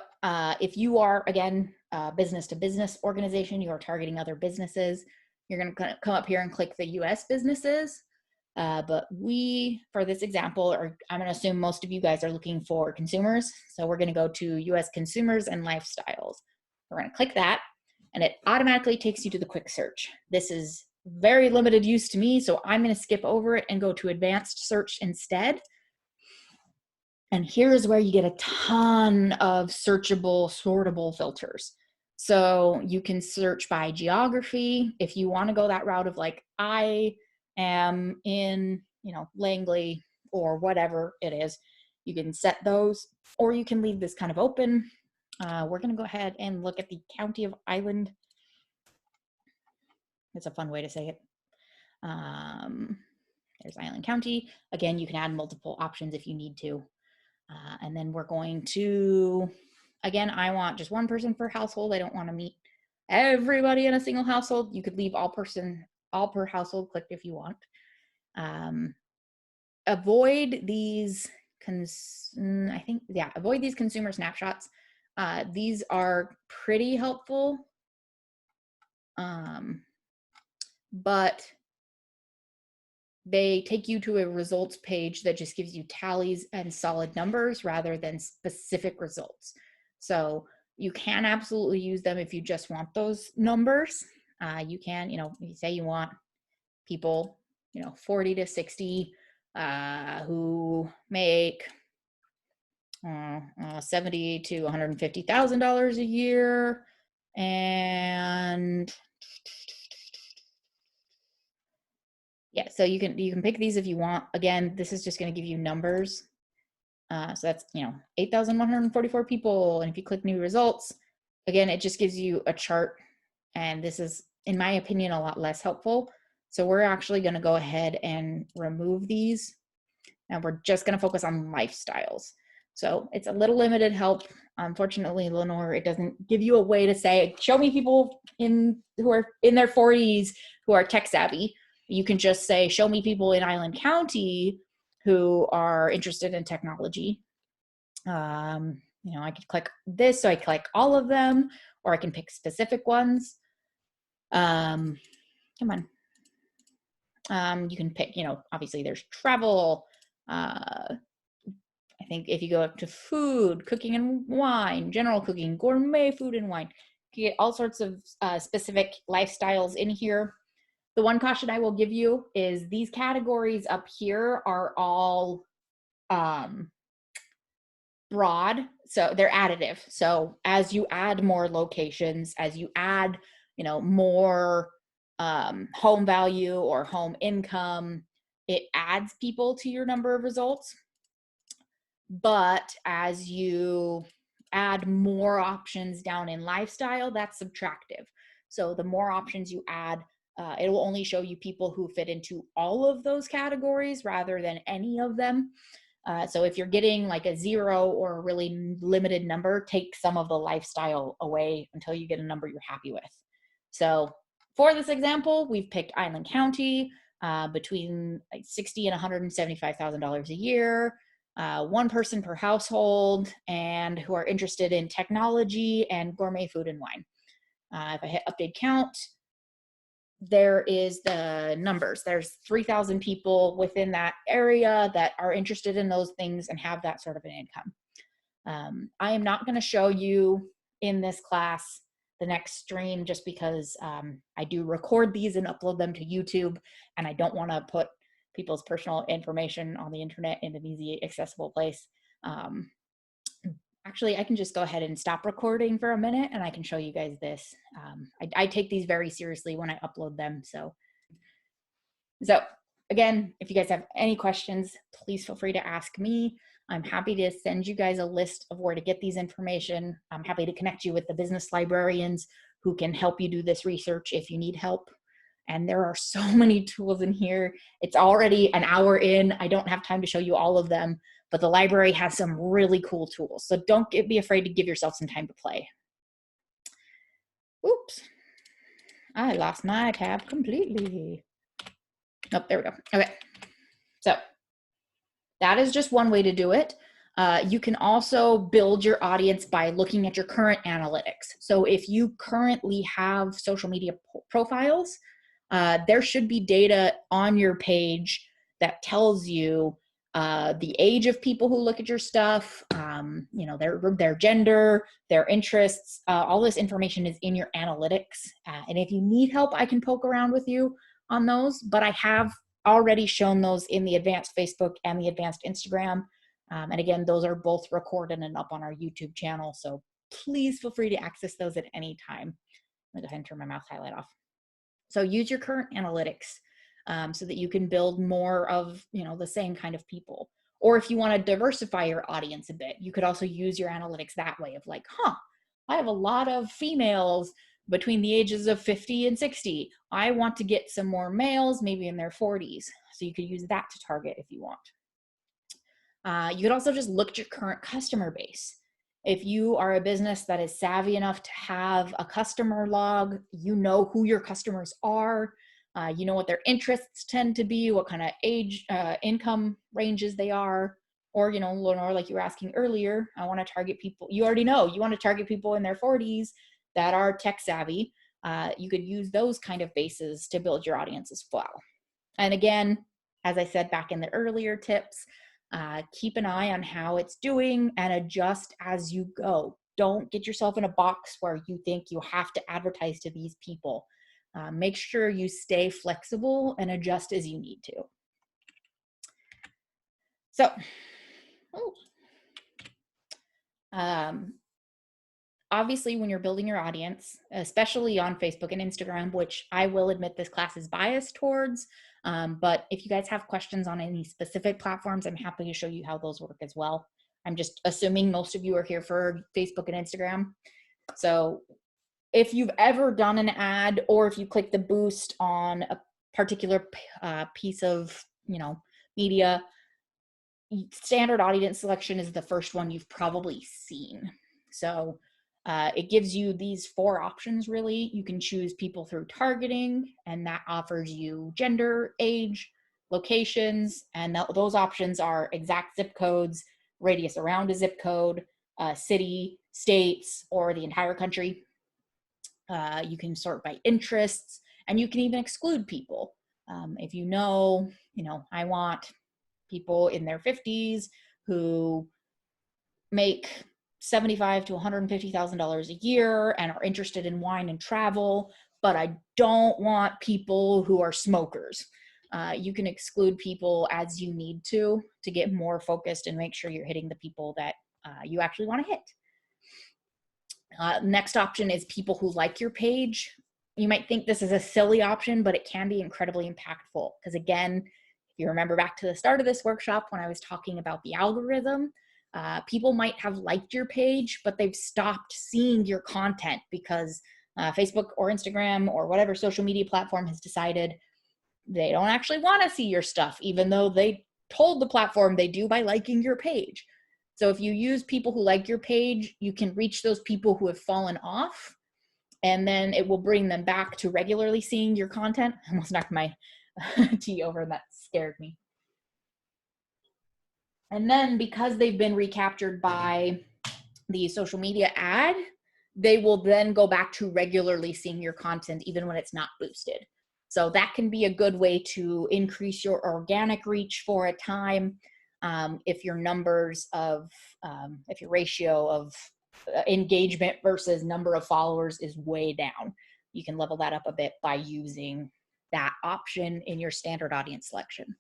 if you are, again, a business-to-business organization, you are targeting other businesses, you're going to come up here and click the US businesses. But we, for this example, I'm going to assume most of you guys are looking for consumers. So we're going to go to US consumers and lifestyles. We're going to click that, and it automatically takes you to the quick search. This is very limited use to me, so I'm going to skip over it and go to advanced search instead. And here's where you get a ton of searchable, sortable filters. So you can search by geography. If you want to go that route of like, I am in, Langley or whatever it is, you can set those, or you can leave this kind of open. We're going to go ahead and look at the county of Island. It's a fun way to say it. There's Island County. Again, you can add multiple options if you need to. And then we're going to, again, I want just one person per household. I don't want to meet everybody in a single household. You could leave all per household clicked if you want. Avoid these, avoid these consumer snapshots. These are pretty helpful, but they take you to a results page that just gives you tallies and solid numbers rather than specific results. So you can absolutely use them if you just want those numbers. You can, you say you want people, 40 to 60 who make $70,000 to $150,000 a year, and yeah, so you can pick these if you want. Again, this is just going to give you numbers. So that's 8,144 people, and if you click new results, again, it just gives you a chart And this is, in my opinion, a lot less helpful. So we're actually going to go ahead and remove these. And we're just going to focus on lifestyles. So it's a little limited help. Unfortunately, Lenore, it doesn't give you a way to say, show me people who are in their 40s who are tech savvy. You can just say, show me people in Island County who are interested in technology. You know, I could click this, so I click all of them, or I can pick specific ones. Come on. You can pick, you know, obviously there's travel. I think if you go up to food, cooking and wine, general cooking, gourmet food and wine, you get all sorts of specific lifestyles in here. The one caution I will give you is these categories up here are all broad, so they're additive. So as you add more locations, as you add, you know, more home value or home income, it adds people to your number of results. But as you add more options down in lifestyle, that's subtractive. So the more options you add, it will only show you people who fit into all of those categories rather than any of them. So if you're getting like a 0 or a really limited number, take some of the lifestyle away until you get a number you're happy with. So for this example, we've picked Island County, between like $60,000 and $175,000 a year, one person per household, and who are interested in technology and gourmet food and wine. If I hit update count, there is the numbers. There's 3,000 people within that area that are interested in those things and have that sort of an income. I am not going to show you in this class the next stream just because I do record these and upload them to YouTube, and I don't want to put people's personal information on the internet in an easy accessible place. Actually, I can just go ahead and stop recording for a minute and I can show you guys this. I take these very seriously when I upload them. So again, if you guys have any questions, please feel free to ask me. I'm happy to send you guys a list of where to get these information. I'm happy to connect you with the business librarians who can help you do this research if you need help. And there are so many tools in here. It's already an hour in. I don't have time to show you all of them, but the library has some really cool tools. So don't be afraid to give yourself some time to play. Oops, I lost my tab completely. Oh, there we go. Okay, so that is just one way to do it. You can also build your audience by looking at your current analytics. So if you currently have social media profiles, there should be data on your page that tells you the age of people who look at your stuff, you know, their gender, their interests. All this information is in your analytics. And if you need help, I can poke around with you on those, but I have already shown those in the advanced Facebook and the advanced Instagram. And again, those are both recorded and up on our YouTube channel. So please feel free to access those at any time. I'm gonna go ahead and turn my mouse highlight off. So use your current analytics so that you can build more of, you know, the same kind of people. Or if you want to diversify your audience a bit, you could also use your analytics that way of like, I have a lot of females between the ages of 50 and 60. I want to get some more males, maybe in their 40s. So you could use that to target if you want. You could also just look at your current customer base. If you are a business that is savvy enough to have a customer log, you know who your customers are, you know what their interests tend to be, what kind of age, income ranges they are, or, you know, Lenore, like you were asking earlier, I want to target people, you already know, you want to target people in their 40s that are tech savvy. You could use those kind of bases to build your audience as well. And again, as I said back in the earlier tips, keep an eye on how it's doing and adjust as you go. Don't get yourself in a box where you think you have to advertise to these people. Make sure you stay flexible and adjust as you need to. So, obviously when you're building your audience, especially on Facebook and Instagram, which I will admit this class is biased towards, but if you guys have questions on any specific platforms, I'm happy to show you how those work as well. I'm just assuming most of you are here for Facebook and Instagram. So if you've ever done an ad, or if you click the boost on a particular piece of, media, standard audience selection is the first one you've probably seen. So it gives you these 4 options, really. You can choose people through targeting, and that offers you gender, age, locations, and those options are exact zip codes, radius around a zip code, city, states, or the entire country. You can sort by interests, and you can even exclude people. If I want people in their 50s who make $75,000 to $150,000 a year and are interested in wine and travel, but I don't want people who are smokers. You can exclude people as you need to get more focused and make sure you're hitting the people that you actually want to hit. Next option is people who like your page. You might think this is a silly option, but it can be incredibly impactful because, again, if you remember back to the start of this workshop when I was talking about the algorithm, people might have liked your page, but they've stopped seeing your content because Facebook or Instagram or whatever social media platform has decided they don't actually want to see your stuff, even though they told the platform they do by liking your page. So if you use people who like your page, you can reach those people who have fallen off, and then it will bring them back to regularly seeing your content. I almost knocked my tea over, and that scared me. And then because they've been recaptured by the social media ad, they will then go back to regularly seeing your content even when it's not boosted. So that can be a good way to increase your organic reach for a time. If your if your ratio of engagement versus number of followers is way down, you can level that up a bit by using that option in your standard audience selection.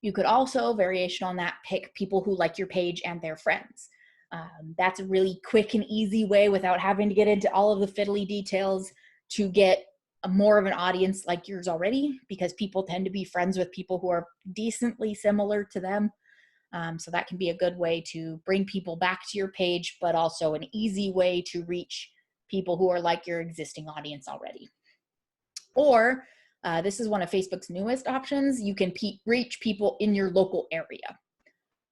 You could also, variation on that, pick people who like your page and their friends. That's a really quick and easy way, without having to get into all of the fiddly details, to get more of an audience like yours already, because people tend to be friends with people who are decently similar to them. So that can be a good way to bring people back to your page, but also an easy way to reach people who are like your existing audience already. Or this is one of Facebook's newest options. You can reach people in your local area.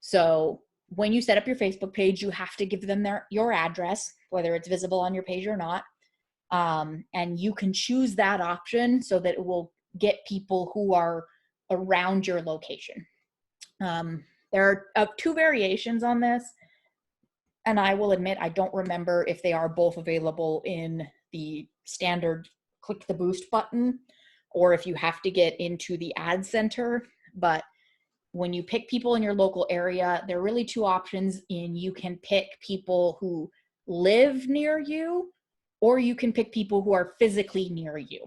So when you set up your Facebook page, you have to give them your address, whether it's visible on your page or not. And you can choose that option so that it will get people who are around your location. There are 2 variations on this, and I will admit I don't remember if they are both available in the standard click the boost button, or if you have to get into the ad center. But when you pick people in your local area, there are really 2 options. You can pick people who live near you, or you can pick people who are physically near you.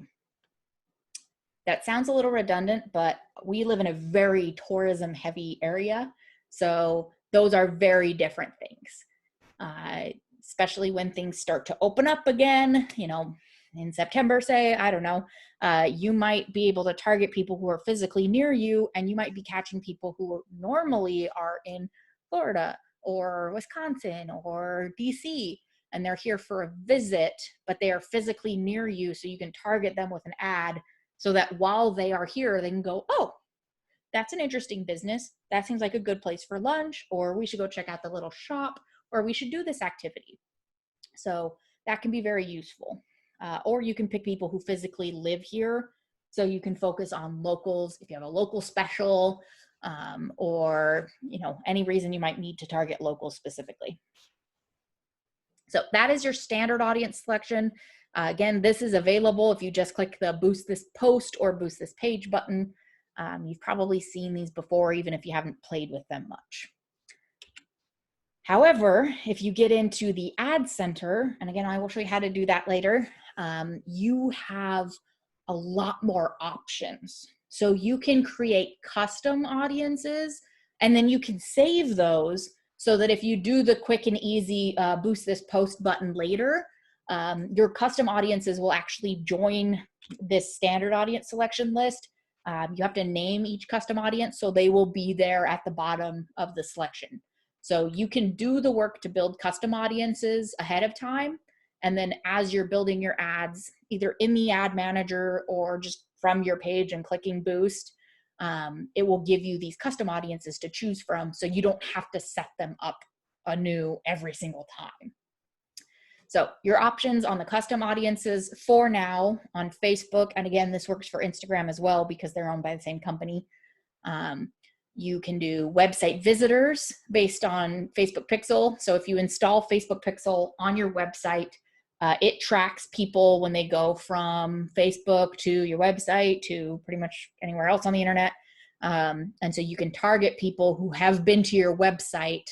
That sounds a little redundant, but we live in a very tourism heavy area. So those are very different things, especially when things start to open up again, in September, say, I don't know, you might be able to target people who are physically near you, and you might be catching people who normally are in Florida or Wisconsin or DC, and they're here for a visit, but they are physically near you. So you can target them with an ad so that while they are here, they can go, oh, that's an interesting business. That seems like a good place for lunch, or we should go check out the little shop, or we should do this activity. So that can be very useful. Or you can pick people who physically live here, so you can focus on locals if you have a local special, or any reason you might need to target locals specifically. So that is your standard audience selection. Again, this is available if you just click the boost this post or boost this page button. You've probably seen these before, even if you haven't played with them much. However, if you get into the ad center, and again, I will show you how to do that later, you have a lot more options. So you can create custom audiences, and then you can save those so that if you do the quick and easy boost this post button later, your custom audiences will actually join this standard audience selection list. You have to name each custom audience, so they will be there at the bottom of the selection. So you can do the work to build custom audiences ahead of time, And then as you're building your ads, either in the ad manager or just from your page and clicking boost, it will give you these custom audiences to choose from, so you don't have to set them up anew every single time. So your options on the custom audiences for now on Facebook, and again, this works for Instagram as well because they're owned by the same company. You can do website visitors based on Facebook Pixel. So if you install Facebook Pixel on your website, it tracks people when they go from Facebook to your website to pretty much anywhere else on the internet. And so you can target people who have been to your website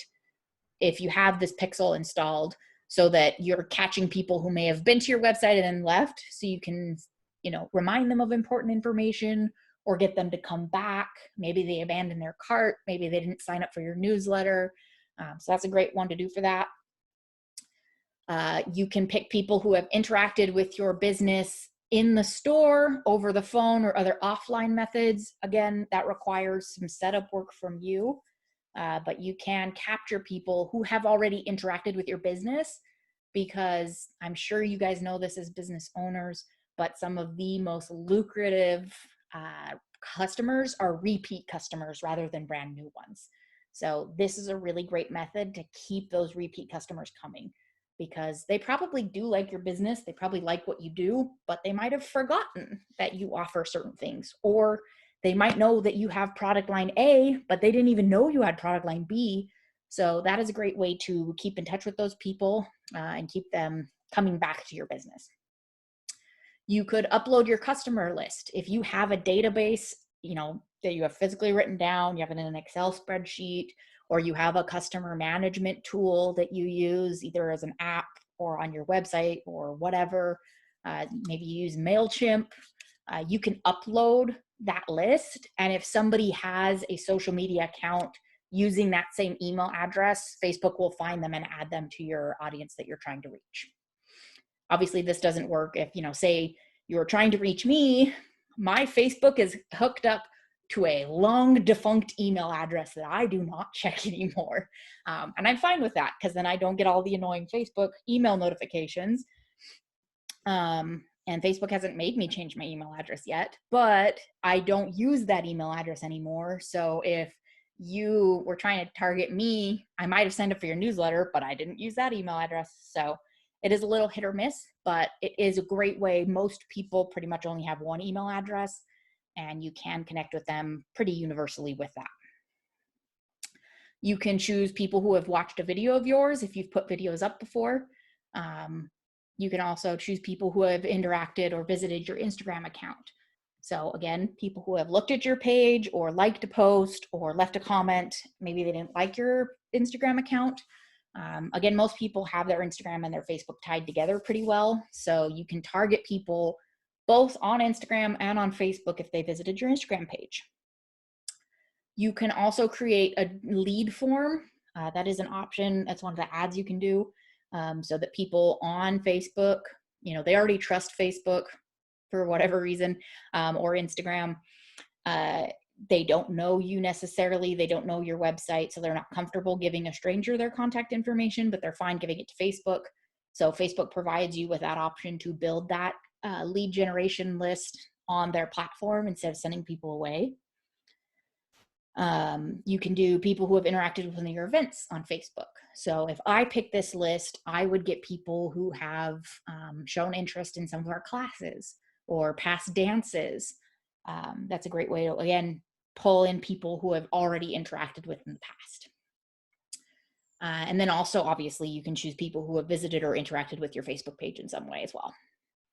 if you have this pixel installed, so that you're catching people who may have been to your website and then left, so you can, remind them of important information or get them to come back. Maybe they abandoned their cart, maybe they didn't sign up for your newsletter. So that's a great one to do for that. You can pick people who have interacted with your business in the store, over the phone, or other offline methods. Again, that requires some setup work from you. But you can capture people who have already interacted with your business, because I'm sure you guys know this as business owners, but some of the most lucrative customers are repeat customers rather than brand new ones. So this is a really great method to keep those repeat customers coming, because they probably do like your business. They probably like what you do, but they might have forgotten that you offer certain things, or they might know that you have product line A, but they didn't even know you had product line B. So that is a great way to keep in touch with those people and keep them coming back to your business. You could upload your customer list. If you have a database, that you have physically written down, you have it in an Excel spreadsheet, or you have a customer management tool that you use either as an app or on your website or whatever. Maybe you use MailChimp. You can upload that list, and if somebody has a social media account using that same email address, Facebook will find them and add them to your audience that you're trying to reach. Obviously, this doesn't work if, say you're trying to reach me, my Facebook is hooked up to a long defunct email address that I do not check anymore. And I'm fine with that, because then I don't get all the annoying Facebook email notifications. And Facebook hasn't made me change my email address yet, but I don't use that email address anymore. So if you were trying to target me, I might have signed up for your newsletter, but I didn't use that email address. So it is a little hit or miss, but it is a great way. Most people pretty much only have one email address, and you can connect with them pretty universally with that. You can choose people who have watched a video of yours if you've put videos up before. You can also choose people who have interacted or visited your Instagram account. So again, people who have looked at your page or liked a post or left a comment. Maybe they didn't like your Instagram account. Again, most people have their Instagram and their Facebook tied together pretty well. So you can target people both on Instagram and on Facebook if they visited your Instagram page. You can also create a lead form. That is an option. That's one of the ads you can do. So that people on Facebook, they already trust Facebook for whatever reason, or Instagram. They don't know you necessarily. They don't know your website, so they're not comfortable giving a stranger their contact information, but they're fine giving it to Facebook. So Facebook provides you with that option to build that lead generation list on their platform instead of sending people away. You can do people who have interacted with one of your events on Facebook. So if I pick this list, I would get people who have shown interest in some of our classes or past dances. That's a great way to, again, pull in people who have already interacted with in the past. And then also, obviously, you can choose people who have visited or interacted with your Facebook page in some way as well.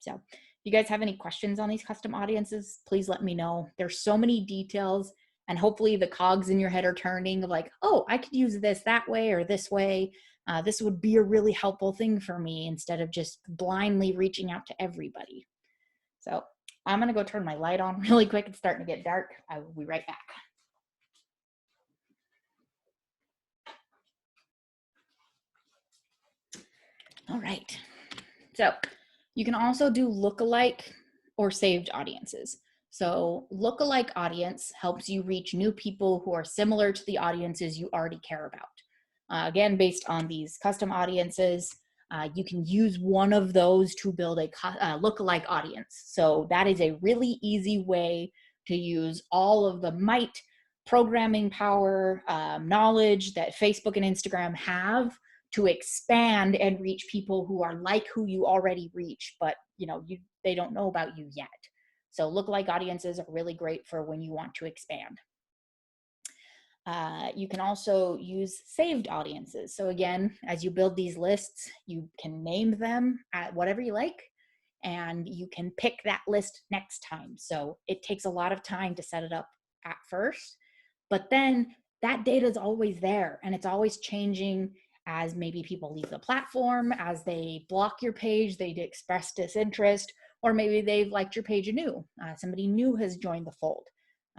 So if you guys have any questions on these custom audiences, please let me know. There's so many details. And hopefully the cogs in your head are turning of like, oh, I could use this that way or this way. This would be a really helpful thing for me instead of just blindly reaching out to everybody. So I'm going to go turn my light on really quick. It's starting to get dark. I will be right back. All right. So you can also do lookalike or saved audiences. So lookalike audience helps you reach new people who are similar to the audiences you already care about. Again, based on these custom audiences, you can use one of those to build a lookalike audience. So that is a really easy way to use all of the programming power, knowledge that Facebook and Instagram have to expand and reach people who are like who you already reach, but they don't know about you yet. So lookalike audiences are really great for when you want to expand. You can also use saved audiences. So again, as you build these lists, you can name them at whatever you like, and you can pick that list next time. So it takes a lot of time to set it up at first, but then that data is always there, and it's always changing as maybe people leave the platform, as they block your page, they express disinterest, or maybe they've liked your page anew. Somebody new has joined the fold.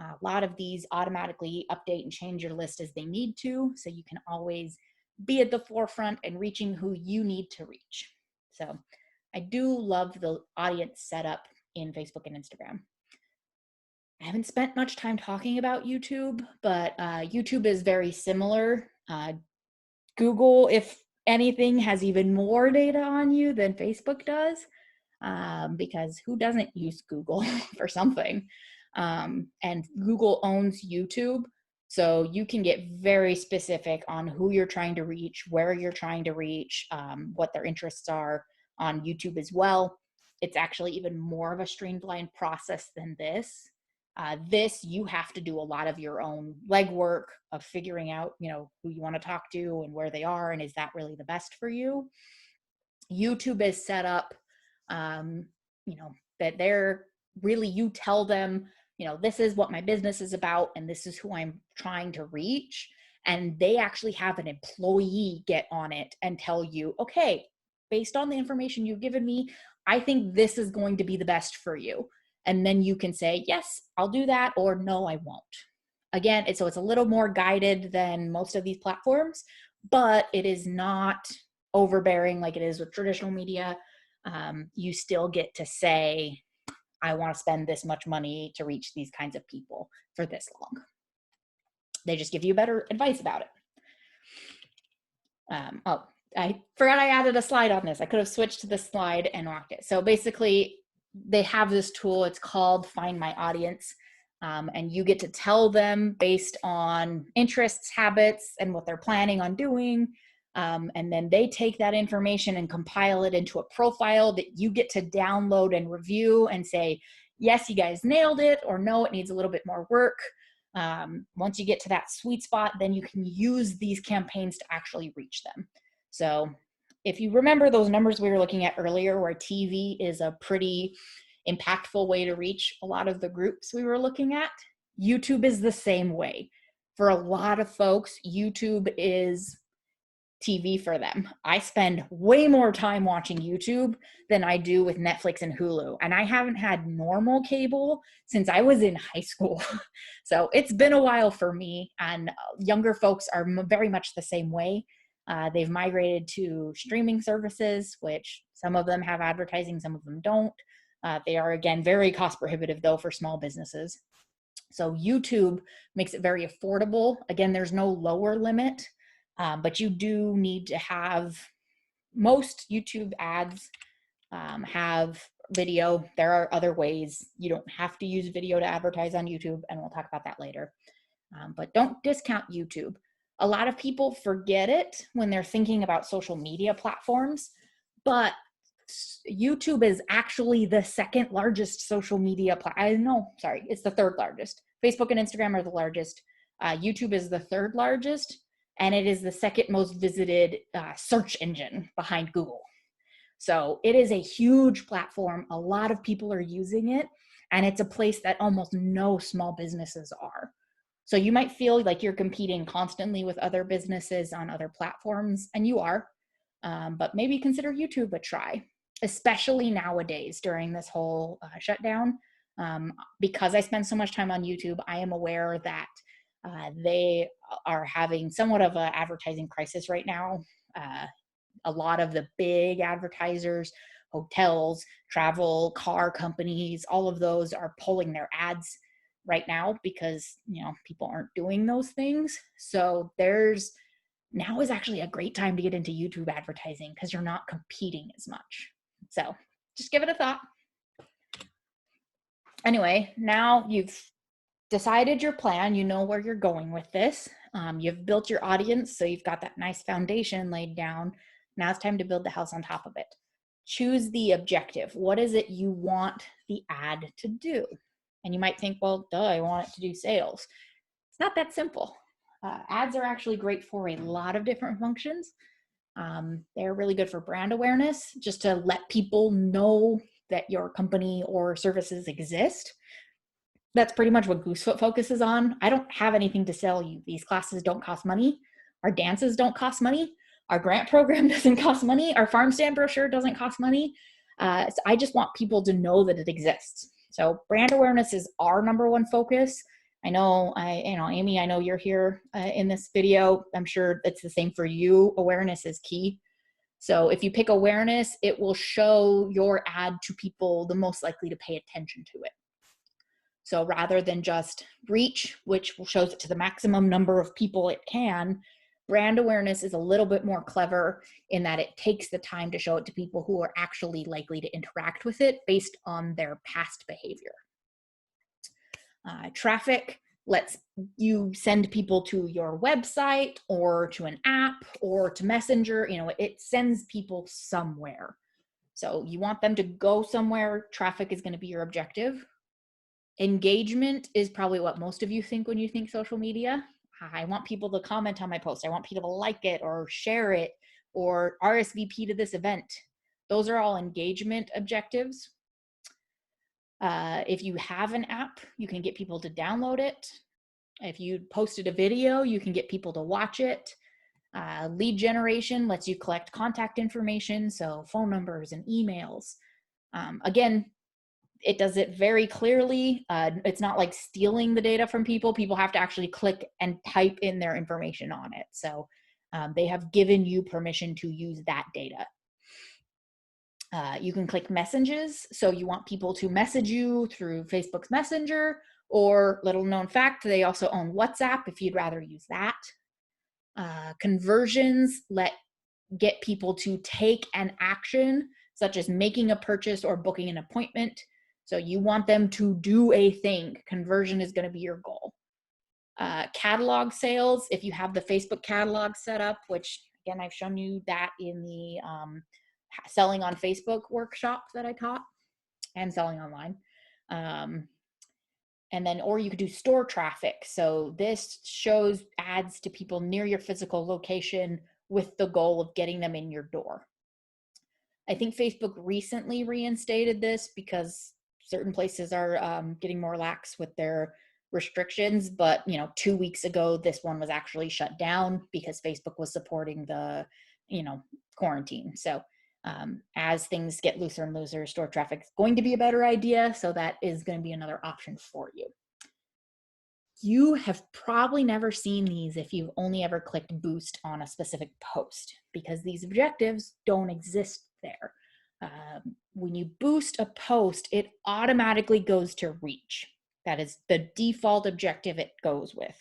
A lot of these automatically update and change your list as they need to, so you can always be at the forefront and reaching who you need to reach. So I do love the audience setup in Facebook and Instagram. I haven't spent much time talking about YouTube, but YouTube is very similar. Google, if anything, has even more data on you than Facebook does, because who doesn't use Google for something? And Google owns YouTube, so you can get very specific on who you're trying to reach, where you're trying to reach, what their interests are on YouTube as well. It's actually even more of a streamlined process than this. This, you have to do a lot of your own legwork of figuring out, who you want to talk to and where they are, and is that really the best for you? YouTube is set up, that they're really, you tell them, this is what my business is about, and this is who I'm trying to reach. And they actually have an employee get on it and tell you, okay, based on the information you've given me, I think this is going to be the best for you. And then you can say, yes, I'll do that, or no, I won't. Again, so it's a little more guided than most of these platforms, but it is not overbearing like it is with traditional media. You still get to say, I want to spend this much money to reach these kinds of people for this long. They just give you better advice about it. I forgot I added a slide on this. I could have switched to the slide and walked it. So basically, they have this tool. It's called Find My Audience. And you get to tell them based on interests, habits, and what they're planning on doing. And then they take that information and compile it into a profile that you get to download and review and say, yes, you guys nailed it, or no, it needs a little bit more work. Once you get to that sweet spot, then you can use these campaigns to actually reach them. So if you remember those numbers we were looking at earlier, where TV is a pretty impactful way to reach a lot of the groups we were looking at, YouTube is the same way. For a lot of folks, YouTube is TV for them. I spend way more time watching YouTube than I do with Netflix and Hulu. And I haven't had normal cable since I was in high school. So it's been a while for me, and younger folks are very much the same way. They've migrated to streaming services, which some of them have advertising, some of them don't. They are, again, very cost prohibitive though for small businesses. So YouTube makes it very affordable. Again, there's no lower limit. But you do need to have, most YouTube ads have video. There are other ways. You don't have to use video to advertise on YouTube, and we'll talk about that later. But don't discount YouTube. A lot of people forget it when they're thinking about social media platforms, but YouTube is actually the second largest social media it's the third largest. Facebook and Instagram are the largest. YouTube is the third largest. And it is the second most visited search engine behind Google. So it is a huge platform. A lot of people are using it, and it's a place that almost no small businesses are. So you might feel like you're competing constantly with other businesses on other platforms, and you are, but maybe consider YouTube a try, especially nowadays during this whole shutdown. Because I spend so much time on YouTube, I am aware that they are having somewhat of an advertising crisis right now. A lot of the big advertisers, hotels, travel, car companies, all of those are pulling their ads right now because, people aren't doing those things. So there's now is actually a great time to get into YouTube advertising because you're not competing as much. So just give it a thought. Anyway, now you've decided your plan, you know where you're going with this. You've built your audience, so you've got that nice foundation laid down. Now it's time to build the house on top of it. Choose the objective. What is it you want the ad to do? And you might think, well, duh, I want it to do sales. It's not that simple. Ads are actually great for a lot of different functions. They're really good for brand awareness, just to let people know that your company or services exist. That's pretty much what Goosefoot focuses on. I don't have anything to sell you. These classes don't cost money. Our dances don't cost money. Our grant program doesn't cost money. Our farm stand brochure doesn't cost money. So I just want people to know that it exists. So brand awareness is our number one focus. I know, Amy, I know you're here in this video. I'm sure it's the same for you. Awareness is key. So if you pick awareness, it will show your ad to people the most likely to pay attention to it. So rather than just reach, which shows it to the maximum number of people it can, brand awareness is a little bit more clever in that it takes the time to show it to people who are actually likely to interact with it based on their past behavior. Traffic lets you send people to your website or to an app or to Messenger. It sends people somewhere. So you want them to go somewhere. Traffic is going to be your objective. Engagement is probably what most of you think when you think social media. I want people to comment on my post. I want people to like it or share it or RSVP to this event. Those are all engagement objectives. If you have an app, you can get people to download it. If you posted a video, you can get people to watch it. Lead generation lets you collect contact information, so phone numbers and emails. Again, it does it very clearly. It's not like stealing the data from people. People have to actually click and type in their information on it. So they have given you permission to use that data. You can click messages. So you want people to message you through Facebook's Messenger, or little known fact, they also own WhatsApp if you'd rather use that. Conversions get people to take an action, such as making a purchase or booking an appointment. So you want them to do a thing. Conversion is going to be your goal. Catalog sales, if you have the Facebook catalog set up, which again, I've shown you that in the selling on Facebook workshop that I taught, and selling online. And then, or you could do store traffic. So this shows ads to people near your physical location with the goal of getting them in your door. I think Facebook recently reinstated this because certain places are getting more lax with their restrictions, but 2 weeks ago, this one was actually shut down because Facebook was supporting the, quarantine. So as things get looser and looser, store traffic is going to be a better idea. So that is going to be another option for you. You have probably never seen these if you've only ever clicked boost on a specific post, because these objectives don't exist there. When you boost a post, it automatically goes to reach. That is the default objective it goes with.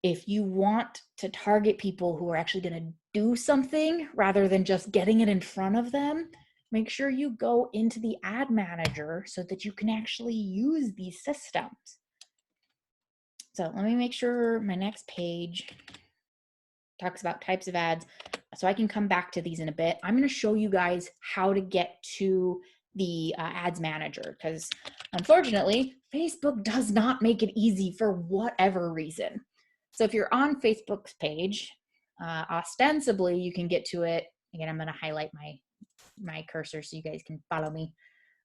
If you want to target people who are actually going to do something rather than just getting it in front of them, make sure you go into the ad manager so that you can actually use these systems. So let me make sure my next page talks about types of ads, so I can come back to these in a bit. I'm going to show you guys how to get to the ads manager, because unfortunately, Facebook does not make it easy for whatever reason. So if you're on Facebook's page, ostensibly you can get to it. Again, I'm going to highlight my cursor so you guys can follow me.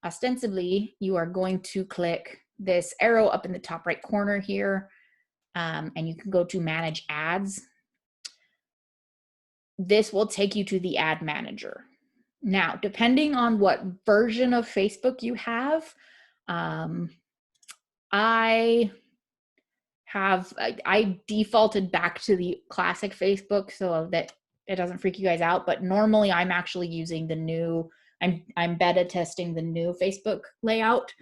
Ostensibly, you are going to click this arrow up in the top right corner here, and you can go to manage ads. This will take you to the ad manager. Now, depending on what version of Facebook you have, I defaulted back to the classic Facebook so that it doesn't freak you guys out. But normally I'm actually using the new, I'm beta testing the new Facebook layout.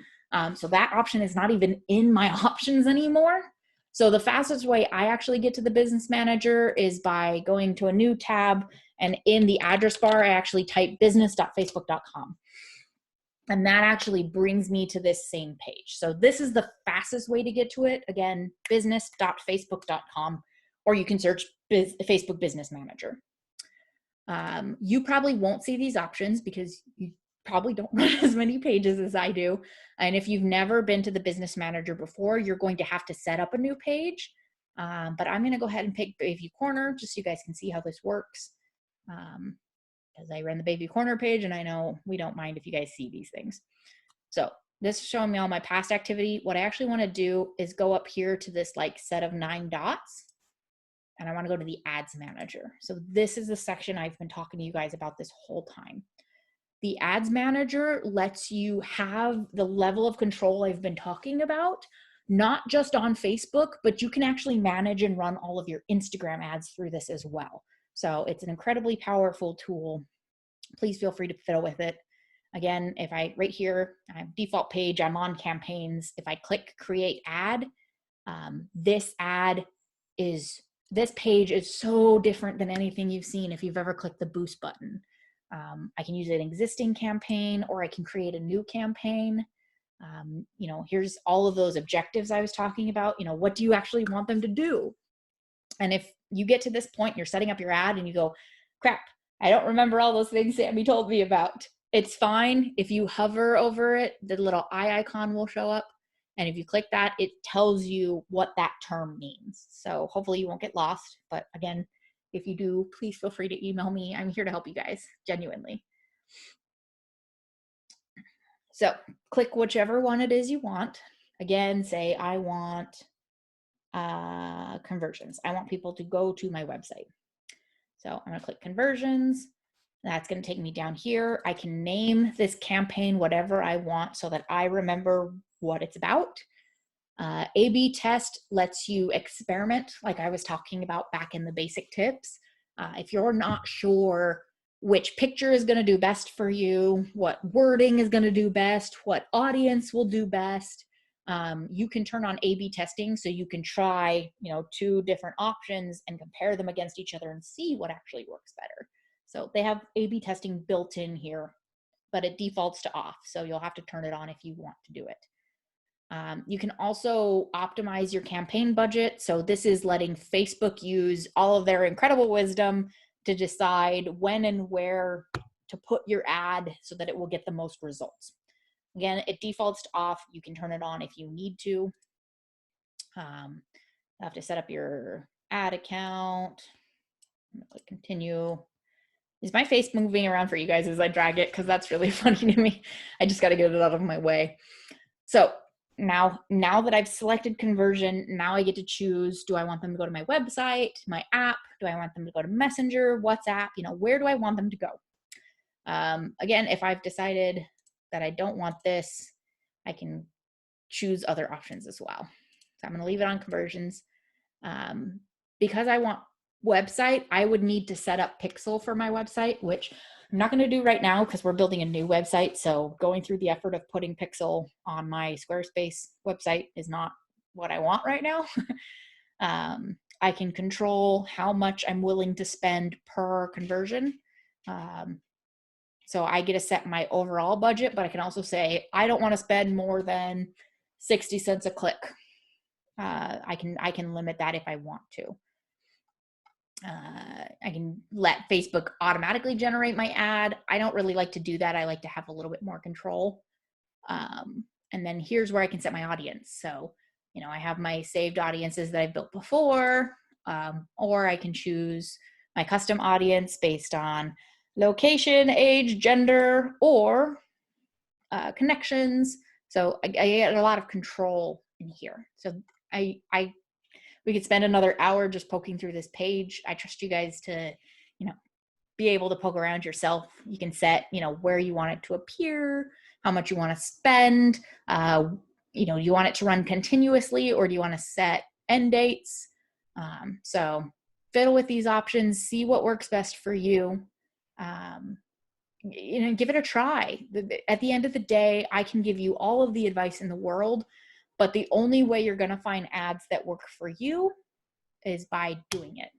So that option is not even in my options anymore. So the fastest way I actually get to the business manager is by going to a new tab, and in the address bar, I actually type business.facebook.com. And that actually brings me to this same page. So this is the fastest way to get to it. Again, business.facebook.com, or you can search Facebook Business Manager. You probably won't see these options because you probably don't run as many pages as I do. And if you've never been to the Business Manager before, you're going to have to set up a new page. But I'm going to go ahead and pick Bayview Corner just so you guys can see how this works. Because I ran the Bayview Corner page, and I know we don't mind if you guys see these things. So this is showing me all my past activity. What I actually want to do is go up here to this like set of 9 dots, and I want to go to the Ads Manager. So this is the section I've been talking to you guys about this whole time. The Ads Manager lets you have the level of control I've been talking about, not just on Facebook, but you can actually manage and run all of your Instagram ads through this as well. So it's an incredibly powerful tool. Please feel free to fiddle with it. Again, if right here, I have default page, I'm on campaigns. If I click create ad, this page is so different than anything you've seen if you've ever clicked the boost button. I can use an existing campaign, or I can create a new campaign. Here's all of those objectives I was talking about. What do you actually want them to do? And if you get to this point, you're setting up your ad and you go, crap, I don't remember all those things Sammy told me about. It's fine. If you hover over it, the little eye icon will show up. And if you click that, it tells you what that term means. So hopefully you won't get lost. But again, if you do, please feel free to email me. I'm here to help you guys, genuinely. So click whichever one it is you want. Again, say I want conversions. I want people to go to my website. So I'm going to click conversions. That's going to take me down here. I can name this campaign whatever I want so that I remember what it's about. A/B test lets you experiment, like I was talking about back in the basic tips. If you're not sure which picture is going to do best for you, what wording is going to do best, what audience will do best, you can turn on A/B testing, so you can try 2 different options and compare them against each other and see what actually works better. So they have A/B testing built in here, but it defaults to off, so you'll have to turn it on if you want to do it. You can also optimize your campaign budget. So this is letting Facebook use all of their incredible wisdom to decide when and where to put your ad so that it will get the most results. Again, it defaults to off. You can turn it on if you need to. You have to set up your ad account. I'm gonna click continue. Is my face moving around for you guys as I drag it? Because that's really funny to me. I just got to get it out of my way. So now that I've selected conversion, now I get to choose, do I want them to go to my website, my app? Do I want them to go to Messenger, WhatsApp? Where do I want them to go? Again, if I've decided that I don't want this, I can choose other options as well. So I'm going to leave it on conversions. Because I want website, I would need to set up Pixel for my website, which I'm not going to do right now because we're building a new website. So going through the effort of putting Pixel on my Squarespace website is not what I want right now. I can control how much I'm willing to spend per conversion. So I get to set my overall budget, but I can also say, I don't want to spend more than 60 cents a click. I can limit that if I want to. I can let Facebook automatically generate my ad. I don't really like to do that. I like to have a little bit more control. And then here's where I can set my audience. So, I have my saved audiences that I've built before, or I can choose my custom audience based on location, age, gender, or connections. So I get a lot of control in here. So we could spend another hour just poking through this page. I trust you guys to, be able to poke around yourself. You can set, where you want it to appear, how much you want to spend. You want it to run continuously, or do you want to set end dates? So fiddle with these options, see what works best for you. Give it a try. At the end of the day, I can give you all of the advice in the world, But the only way you're going to find ads that work for you is by doing it,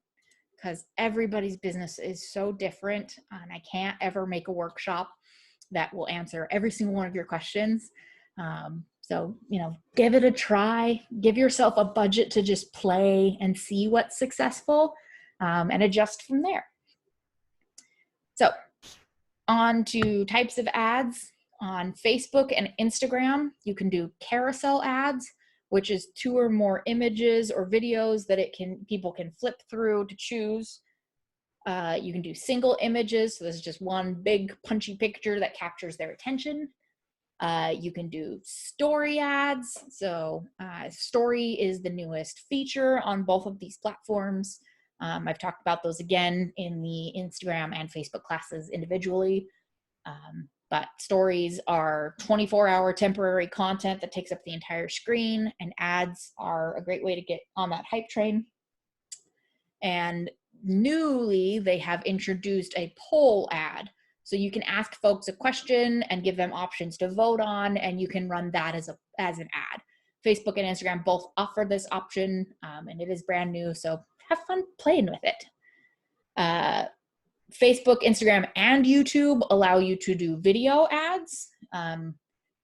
because everybody's business is so different, and I can't ever make a workshop that will answer every single one of your questions. So, give it a try, give yourself a budget to just play and see what's successful, and adjust from there. So on to types of ads. On Facebook and Instagram, you can do carousel ads, which is 2 or more images or videos that people can flip through to choose. You can do single images, so this is just one big punchy picture that captures their attention. You can do story ads. So story is the newest feature on both of these platforms. I've talked about those again in the Instagram and Facebook classes individually. But stories are 24-hour temporary content that takes up the entire screen, and ads are a great way to get on that hype train. And newly, they have introduced a poll ad. So you can ask folks a question and give them options to vote on, and you can run that as an ad. Facebook and Instagram both offer this option, and it is brand new, so have fun playing with it. Facebook, Instagram, and YouTube allow you to do video ads.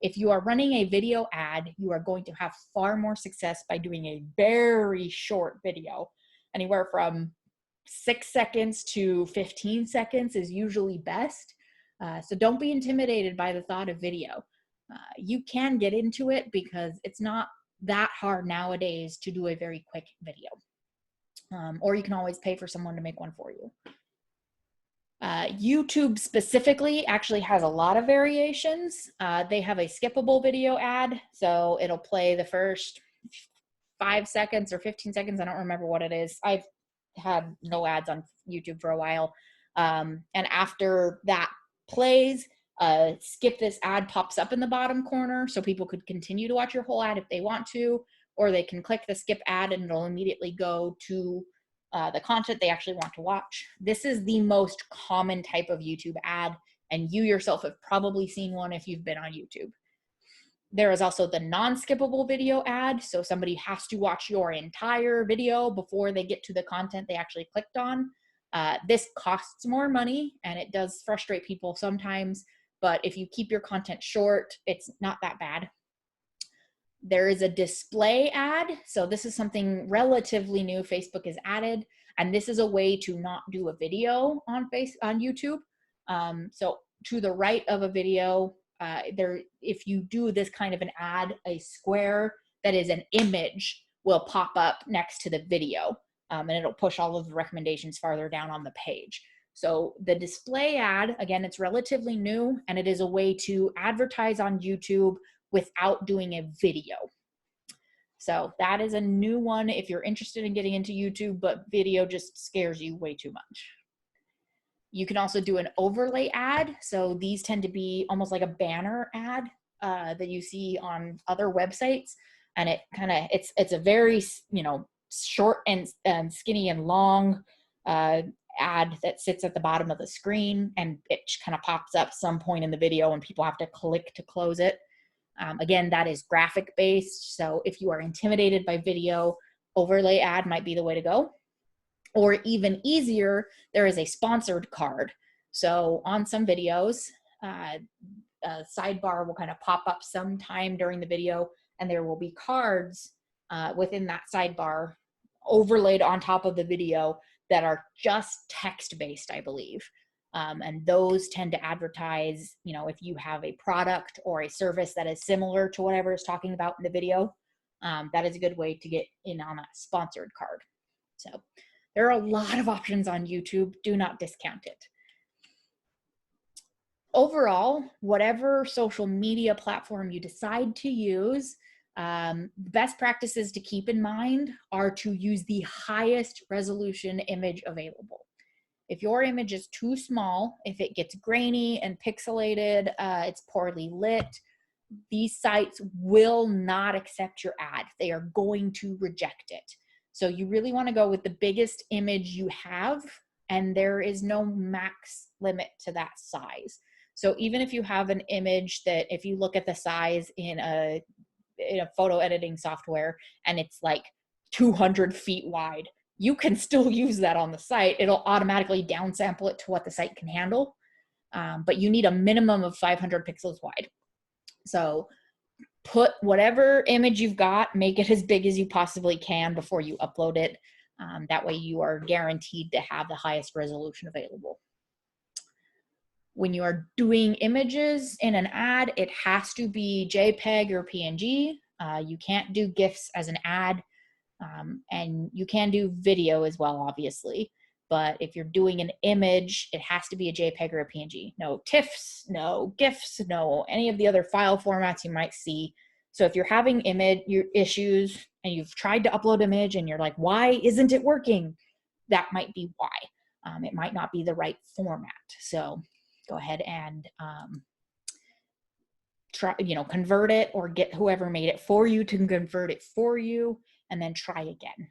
If you are running a video ad, you are going to have far more success by doing a very short video. Anywhere from 6 seconds to 15 seconds is usually best. So don't be intimidated by the thought of video. You can get into it because it's not that hard nowadays to do a very quick video. Or you can always pay for someone to make one for you. YouTube specifically actually has a lot of variations. They have a skippable video ad, so it'll play the first 5 seconds or 15 seconds. I don't remember what it is. I've had no ads on YouTube for a while. And after that plays, skip this ad pops up in the bottom corner, so people could continue to watch your whole ad if they want to, or they can click the skip ad and it'll immediately go to the content they actually want to watch. This is the most common type of YouTube ad, and you yourself have probably seen one if you've been on YouTube. There is also the non-skippable video ad, so somebody has to watch your entire video before they get to the content they actually clicked on. This costs more money, and it does frustrate people sometimes, but if you keep your content short, it's not that bad. There is a display ad. So this is something relatively new Facebook has added, and this is a way to not do a video on YouTube. So to the right of a video, if you do this kind of an ad, a square that is an image will pop up next to the video, and it'll push all of the recommendations farther down on the page. So the display ad, again, it's relatively new, and it is a way to advertise on YouTube without doing a video. So that is a new one if you're interested in getting into YouTube, but video just scares you way too much. You can also do an overlay ad. So these tend to be almost like a banner ad that you see on other websites. And it's a very, short and skinny and long ad that sits at the bottom of the screen, and it kind of pops up some point in the video and people have to click to close it. Again, that is graphic based. So if you are intimidated by video, overlay ad might be the way to go. Or even easier, there is a sponsored card. So on some videos, a sidebar will kind of pop up sometime during the video, and there will be cards within that sidebar overlaid on top of the video that are just text based, I believe. And those tend to advertise, if you have a product or a service that is similar to whatever is talking about in the video, that is a good way to get in on that sponsored card. So there are a lot of options on YouTube. Do not discount it. Overall, whatever social media platform you decide to use, best practices to keep in mind are to use the highest resolution image available. If your image is too small, if it gets grainy and pixelated, it's poorly lit, these sites will not accept your ad. They are going to reject it. So you really want to go with the biggest image you have, and there is no max limit to that size. So even if you have an image that, if you look at the size in a in a photo editing software and it's like 200 feet wide, you can still use that on the site. It'll automatically downsample it to what the site can handle. But you need a minimum of 500 pixels wide. So put whatever image you've got, make it as big as you possibly can before you upload it. That way you are guaranteed to have the highest resolution available. When you are doing images in an ad, it has to be JPEG or PNG. You can't do GIFs as an ad, and you can do video as well, obviously. But if you're doing an image, it has to be a JPEG or a PNG. No TIFFs, no GIFs, no any of the other file formats you might see. So if you're having image issues and you've tried to upload image and you're like, why isn't it working? That might be why. It might not be the right format. So go ahead and try, convert it, or get whoever made it for you to convert it for you, and then try again.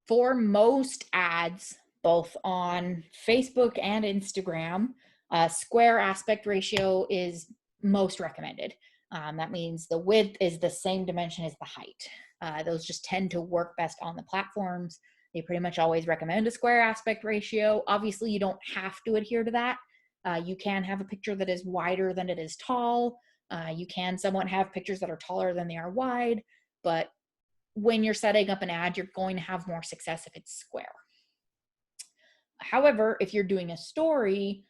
For most ads, both on Facebook and Instagram, square aspect ratio is most recommended. That means the width is the same dimension as the height. Those just tend to work best on the platforms. They pretty much always recommend a square aspect ratio. Obviously, you don't have to adhere to that. You can have a picture that is wider than it is tall. You can somewhat have pictures that are taller than they are wide, but when you're setting up an ad, you're going to have more success if it's square. However, if you're doing a story,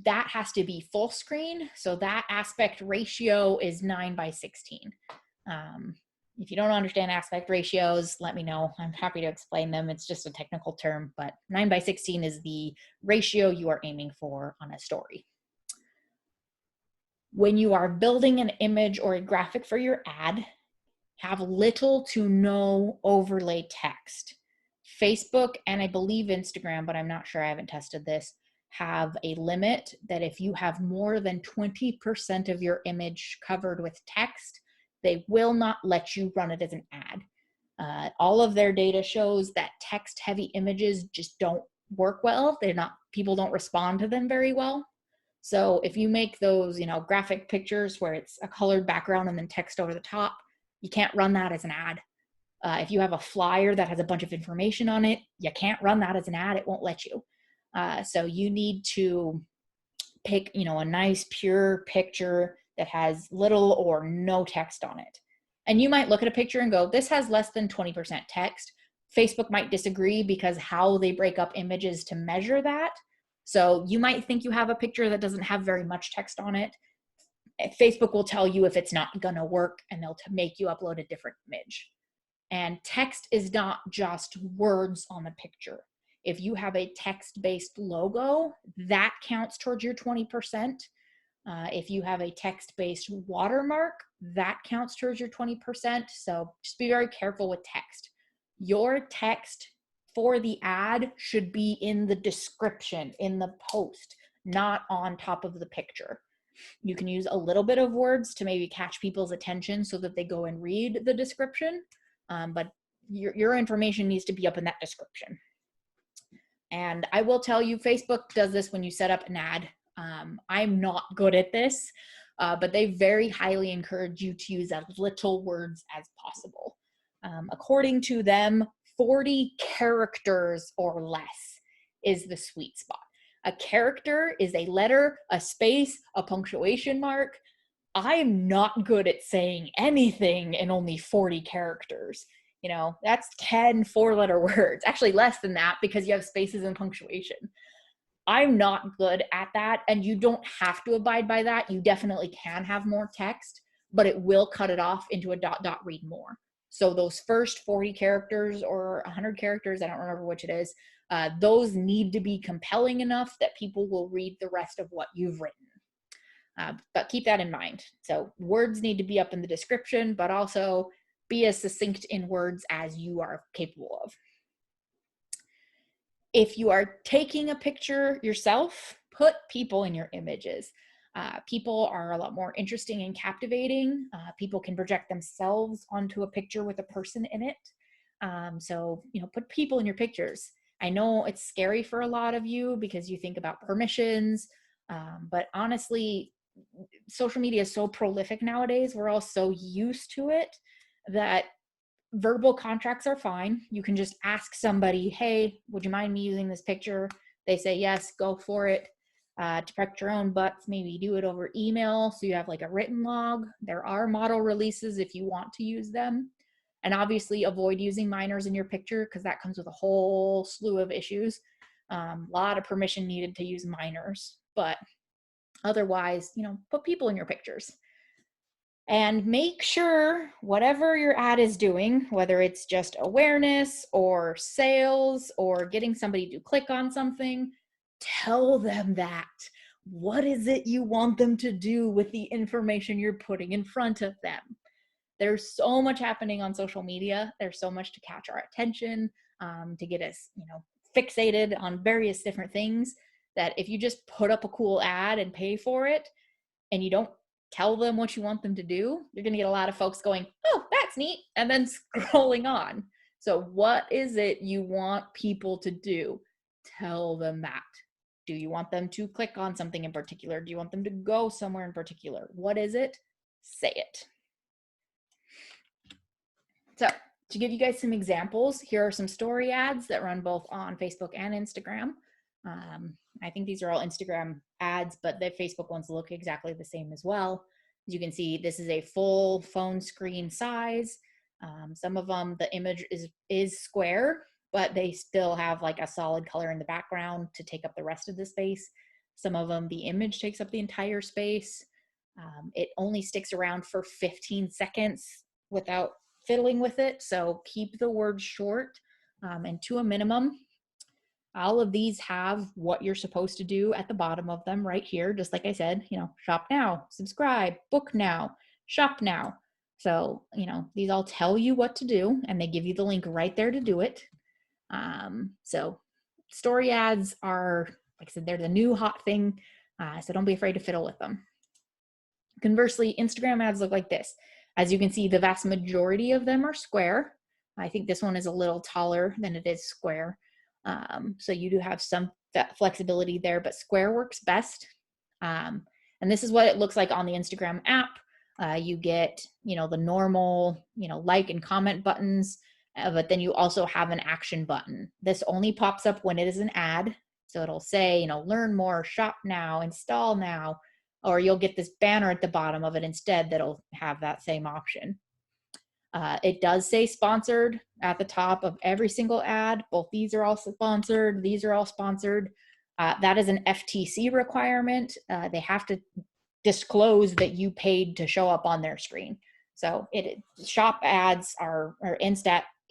that has to be full screen. So that aspect ratio is 9:16. If you don't understand aspect ratios, let me know. I'm happy to explain them. It's just a technical term, but 9:16 is the ratio you are aiming for on a story. When you are building an image or a graphic for your ad, have little to no overlay text. Facebook and I believe Instagram, but I'm not sure, I haven't tested this, have a limit that if you have more than 20% of your image covered with text, they will not let you run it as an ad. All of their data shows that text heavy images just don't work well. People don't respond to them very well. So if you make those, graphic pictures where it's a colored background and then text over the top, you can't run that as an ad. If you have a flyer that has a bunch of information on it, you can't run that as an ad. It won't let you. So you need to pick, a nice pure picture that has little or no text on it. And you might look at a picture and go, this has less than 20% text. Facebook might disagree because how they break up images to measure that. So you might think you have a picture that doesn't have very much text on it. Facebook will tell you if it's not going to work, and they'll make you upload a different image. And text is not just words on the picture. If you have a text-based logo, that counts towards your 20%. If you have a text-based watermark, that counts towards your 20%. So just be very careful with text. Your text for the ad should be in the description, in the post, not on top of the picture. You can use a little bit of words to maybe catch people's attention so that they go and read the description, but your information needs to be up in that description. And I will tell you, Facebook does this when you set up an ad. I'm not good at this, but they very highly encourage you to use as little words as possible. According to them, 40 characters or less is the sweet spot. A character is a letter, a space, a punctuation mark. I'm not good at saying anything in only 40 characters. That's 10 four-letter words. Actually, less than that because you have spaces and punctuation. I'm not good at that, and you don't have to abide by that. You definitely can have more text, but it will cut it off into a ... read more. So those first 40 characters or 100 characters, I don't remember which it is, those need to be compelling enough that people will read the rest of what you've written. But keep that in mind. So words need to be up in the description, but also be as succinct in words as you are capable of. If you are taking a picture yourself, put people in your images. People are a lot more interesting and captivating. People can project themselves onto a picture with a person in it. So, put people in your pictures. I know it's scary for a lot of you because you think about permissions, but honestly, social media is so prolific nowadays. We're all so used to it that verbal contracts are fine. You can just ask somebody, hey, would you mind me using this picture? They say yes, go for it. To protect your own butts, maybe do it over email so you have like a written log. There are model releases if you want to use them. And obviously avoid using minors in your picture because that comes with a whole slew of issues. A lot of permission needed to use minors, but otherwise, put people in your pictures. And make sure whatever your ad is doing, whether it's just awareness or sales or getting somebody to click on something, tell them that. What is it you want them to do with the information you're putting in front of them? There's so much happening on social media. There's so much to catch our attention, to get us, fixated on various different things, that if you just put up a cool ad and pay for it and you don't tell them what you want them to do, you're going to get a lot of folks going, oh, that's neat, and then scrolling on. So what is it you want people to do? Tell them that. Do you want them to click on something in particular? Do you want them to go somewhere in particular? What is it? Say it. So to give you guys some examples, here are some story ads that run both on Facebook and Instagram. I think these are all Instagram ads, but the Facebook ones look exactly the same as well. As you can see, this is a full phone screen size. Some of them, the image is square, but they still have like a solid color in the background to take up the rest of the space. Some of them, the image takes up the entire space. It only sticks around for 15 seconds without fiddling with it. So keep the words short and to a minimum. All of these have what you're supposed to do at the bottom of them right here. Just like I said, shop now, subscribe, book now, shop now. So, these all tell you what to do and they give you the link right there to do it. So story ads are, like I said, they're the new hot thing. So don't be afraid to fiddle with them. Conversely, Instagram ads look like this. As you can see, the vast majority of them are square. I think this one is a little taller than it is square. So you do have some flexibility there, but square works best. And this is what it looks like on the Instagram app. You get, the normal, like and comment buttons, but then you also have an action button. This only pops up when it is an ad. So it'll say, learn more, shop now, install now, or you'll get this banner at the bottom of it instead that'll have that same option. It does say sponsored at the top of every single ad. Both these are all sponsored. These are all sponsored. That is an FTC requirement. They have to disclose that you paid to show up on their screen. So shop ads or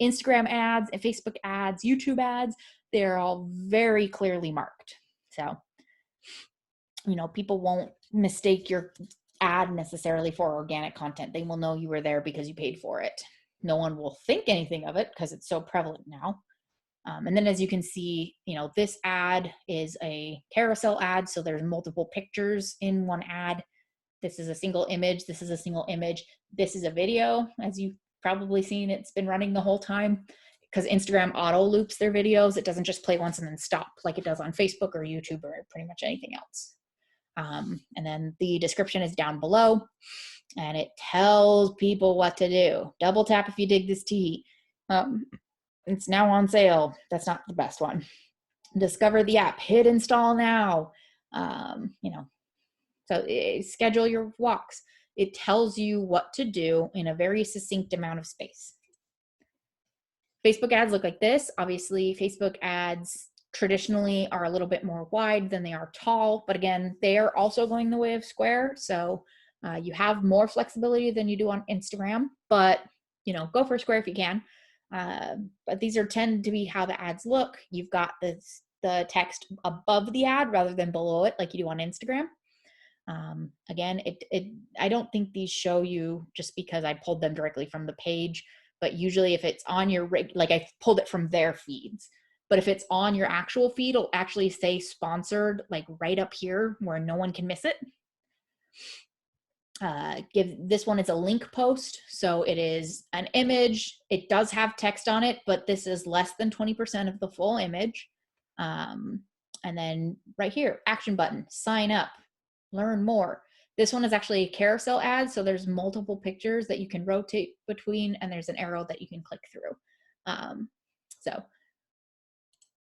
Instagram ads and Facebook ads, YouTube ads, they're all very clearly marked. So, people won't mistake your ad necessarily for organic content. They will know you were there because you paid for it. No one will think anything of it because it's so prevalent now. And then as you can see, this ad is a carousel ad. So there's multiple pictures in one ad. This is a single image. This is a single image. This is a video. As you've probably seen, it's been running the whole time because Instagram auto loops their videos. It doesn't just play once and then stop like it does on Facebook or YouTube or pretty much anything else. And then the description is down below and it tells people what to do. Double tap if you dig this tea. It's now on sale. That's not the best one. Discover the app, hit install now. So schedule your walks. It tells you what to do in a very succinct amount of space. Facebook ads look like this. Obviously, Facebook ads traditionally are a little bit more wide than they are tall, but again, they are also going the way of square. So you have more flexibility than you do on Instagram, but go for square if you can. But these tend to be how the ads look. You've got the text above the ad rather than below it like you do on Instagram. Again, I don't think these show you just because I pulled them directly from the page, but usually if it's on your, like I pulled it from their feeds, but if it's on your actual feed, it'll actually say sponsored, like right up here where no one can miss it. This one is a link post. So it is an image. It does have text on it, but this is less than 20% of the full image. And then right here, action button, sign up, learn more. This one is actually a carousel ad, so there's multiple pictures that you can rotate between, and there's an arrow that you can click through. So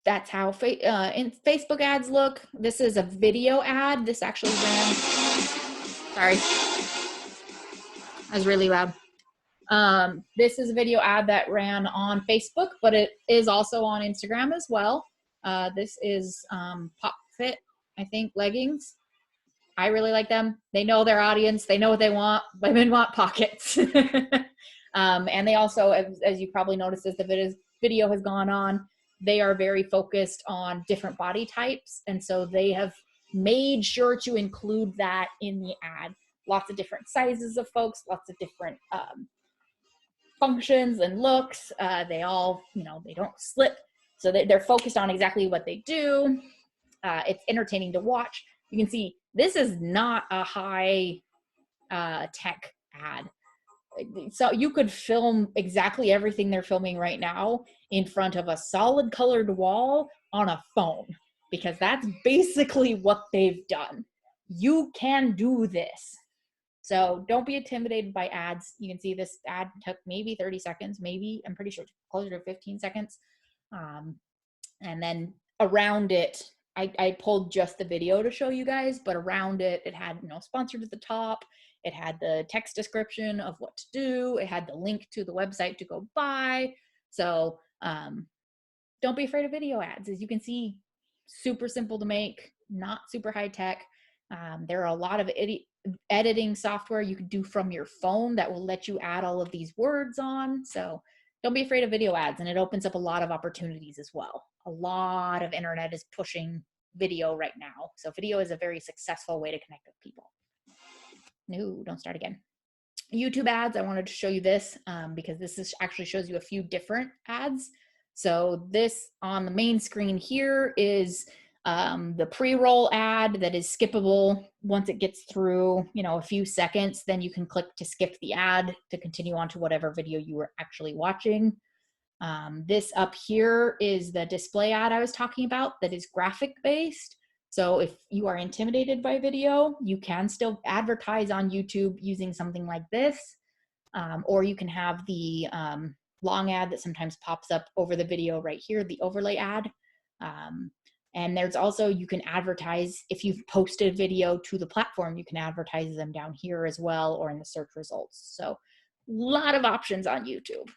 that's how in Facebook ads look. This is a video ad. This actually ran, sorry, that was really loud. This is a video ad that ran on Facebook, but it is also on Instagram as well. This is Pop Fit, I think, leggings. I really like them. They know their audience. They know what they want. Women want pockets. And they also, as you probably noticed as the video has gone on, they are very focused on different body types. And so they have made sure to include that in the ad. Lots of different sizes of folks, lots of different functions and looks. They all, they don't slip. So they're focused on exactly what they do. It's entertaining to watch. You can see this is not a high tech ad. So you could film exactly everything they're filming right now in front of a solid colored wall on a phone, because that's basically what they've done. You can do this. So don't be intimidated by ads. You can see this ad took maybe 30 seconds, maybe, I'm pretty sure closer to 15 seconds. And then around it, I pulled just the video to show you guys, but around it, it had, sponsored at the top. It had the text description of what to do. It had the link to the website to go buy. So don't be afraid of video ads. As you can see, super simple to make, not super high tech. There are a lot of editing software you can do from your phone that will let you add all of these words on. So don't be afraid of video ads, and it opens up a lot of opportunities as well. A lot of internet is pushing video right now. So video is a very successful way to connect with people. No, don't start again. YouTube ads, I wanted to show you this because this actually shows you a few different ads. So this on the main screen here is the pre-roll ad that is skippable. Once it gets through, a few seconds, then you can click to skip the ad to continue on to whatever video you were actually watching. This up here is the display ad I was talking about that is graphic based. So if you are intimidated by video, you can still advertise on YouTube using something like this, or you can have the long ad that sometimes pops up over the video right here, the overlay ad. And there's also, you can advertise, if you've posted video to the platform, you can advertise them down here as well, or in the search results. So a lot of options on YouTube.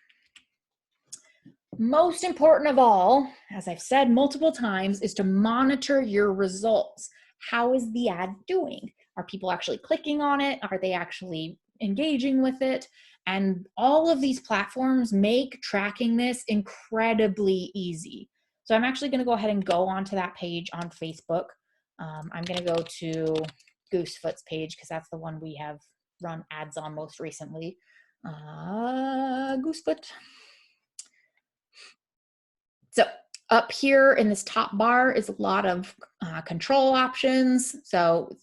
Most important of all, as I've said multiple times, is to monitor your results. How is the ad doing? Are people actually clicking on it? Are they actually engaging with it? And all of these platforms make tracking this incredibly easy. So I'm actually going to go ahead and go onto that page on Facebook. I'm going to go to Goosefoot's page because that's the one we have run ads on most recently. Goosefoot. So up here in this top bar is a lot of control options. So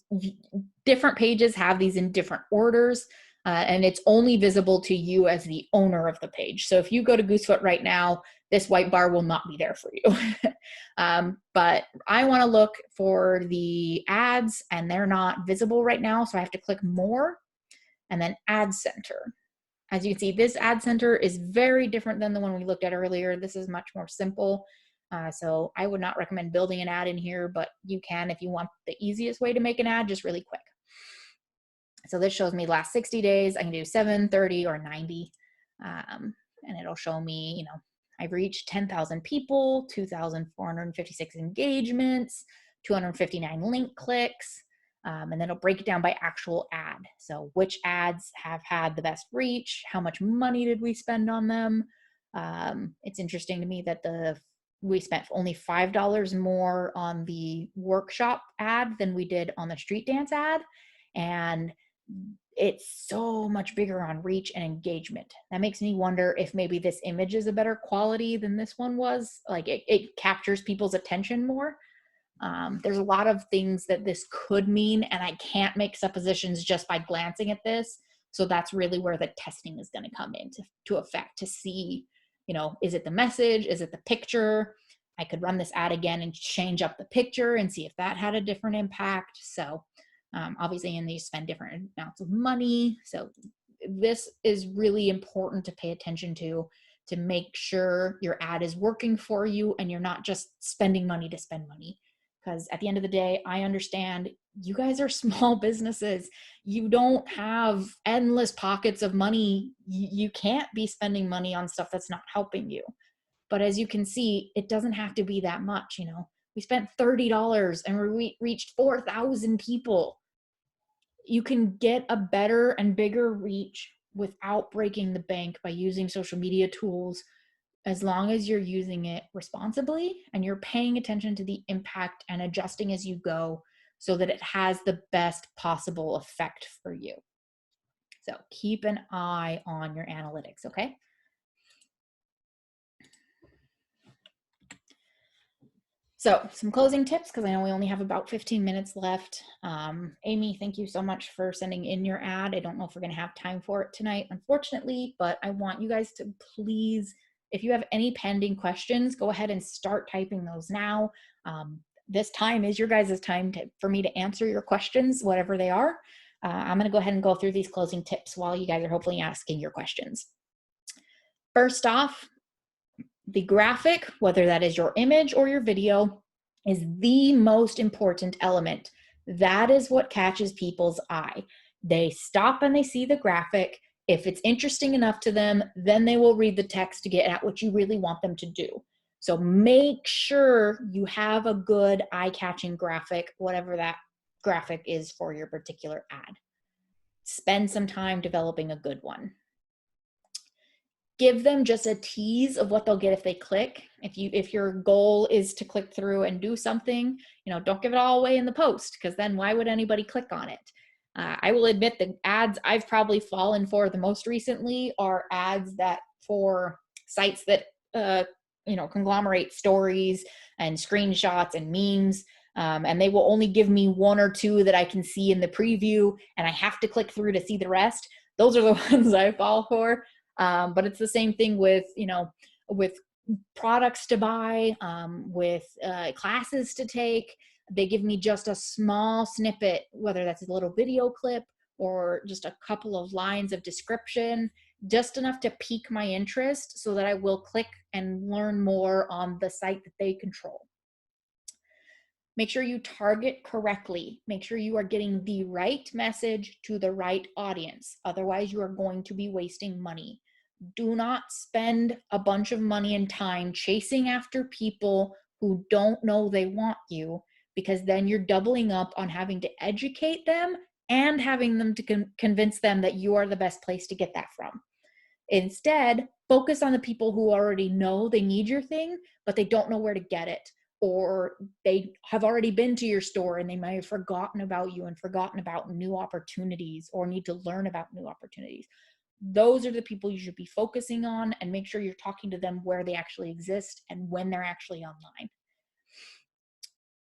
different pages have these in different orders, and it's only visible to you as the owner of the page. So if you go to Goosefoot right now, this white bar will not be there for you. But I want to look for the ads, and they're not visible right now. So I have to click more and then Ad Center. As you can see, this Ad Center is very different than the one we looked at earlier. This is much more simple. So I would not recommend building an ad in here, but you can if you want the easiest way to make an ad, just really quick. So this shows me last 60 days. I can do 7, 30, or 90. And it'll show me, I've reached 10,000 people, 2,456 engagements, 259 link clicks. And then it'll break it down by actual ad. So which ads have had the best reach? How much money did we spend on them? It's interesting to me that we spent only $5 more on the workshop ad than we did on the street dance ad. And it's so much bigger on reach and engagement. That makes me wonder if maybe this image is a better quality than this one was. Like it captures people's attention more. There's a lot of things that this could mean, and I can't make suppositions just by glancing at this. So that's really where the testing is going to come into effect to see, is it the message? Is it the picture? I could run this ad again and change up the picture and see if that had a different impact. So Obviously, and they spend different amounts of money. So this is really important to pay attention to make sure your ad is working for you and you're not just spending money to spend money. Because at the end of the day, I understand you guys are small businesses. You don't have endless pockets of money. You can't be spending money on stuff that's not helping you. But as you can see, it doesn't have to be that much. We spent $30 and we reached 4,000 people. You can get a better and bigger reach without breaking the bank by using social media tools, as long as you're using it responsibly and you're paying attention to the impact and adjusting as you go so that it has the best possible effect for you. So keep an eye on your analytics, okay? So some closing tips, because I know we only have about 15 minutes left. Amy, thank you so much for sending in your ad. I don't know if we're going to have time for it tonight, unfortunately, but I want you guys to please, if you have any pending questions, go ahead and start typing those now. This time is your guys' time for me to answer your questions, whatever they are. I'm going to go ahead and go through these closing tips while you guys are hopefully asking your questions. First off, the graphic, whether that is your image or your video, is the most important element. That is what catches people's eye. They stop and they see the graphic. If it's interesting enough to them, then they will read the text to get at what you really want them to do. So make sure you have a good eye-catching graphic, whatever that graphic is for your particular ad. Spend some time developing a good one. Give them just a tease of what they'll get if they click. If your goal is to click through and do something, don't give it all away in the post, because then why would anybody click on it? I will admit the ads I've probably fallen for the most recently are ads that for sites that conglomerate stories and screenshots and memes, and they will only give me one or two that I can see in the preview, and I have to click through to see the rest. Those are the ones I fall for. But it's the same thing with products to buy, with classes to take. They give me just a small snippet, whether that's a little video clip or just a couple of lines of description, just enough to pique my interest so that I will click and learn more on the site that they control. Make sure you target correctly. Make sure you are getting the right message to the right audience. Otherwise, you are going to be wasting money. Do not spend a bunch of money and time chasing after people who don't know they want you, because then you're doubling up on having to educate them and having them to convince them that you are the best place to get that from. Instead, focus on the people who already know they need your thing, but they don't know where to get it, or they have already been to your store and they might have forgotten about you and forgotten about new opportunities or need to learn about new opportunities. Those are the people you should be focusing on, and make sure you're talking to them where they actually exist and when they're actually online.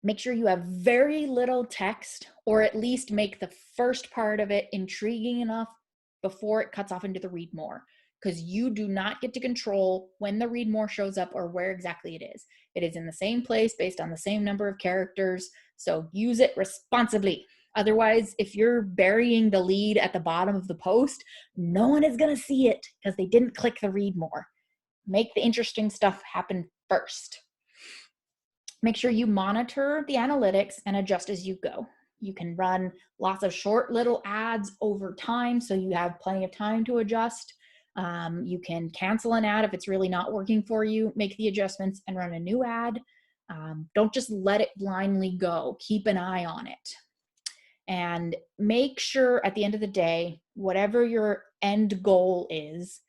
Make sure you have very little text, or at least make the first part of it intriguing enough before it cuts off into the read more, because you do not get to control when the read more shows up or where exactly it is. It is in the same place based on the same number of characters, so use it responsibly. Otherwise, if you're burying the lead at the bottom of the post, no one is going to see it because they didn't click the read more. Make the interesting stuff happen first. Make sure you monitor the analytics and adjust as you go. You can run lots of short little ads over time, so you have plenty of time to adjust. You can cancel an ad if it's really not working for you, make the adjustments and run a new ad. Don't just let it blindly go. Keep an eye on it. And make sure at the end of the day, whatever your end goal is,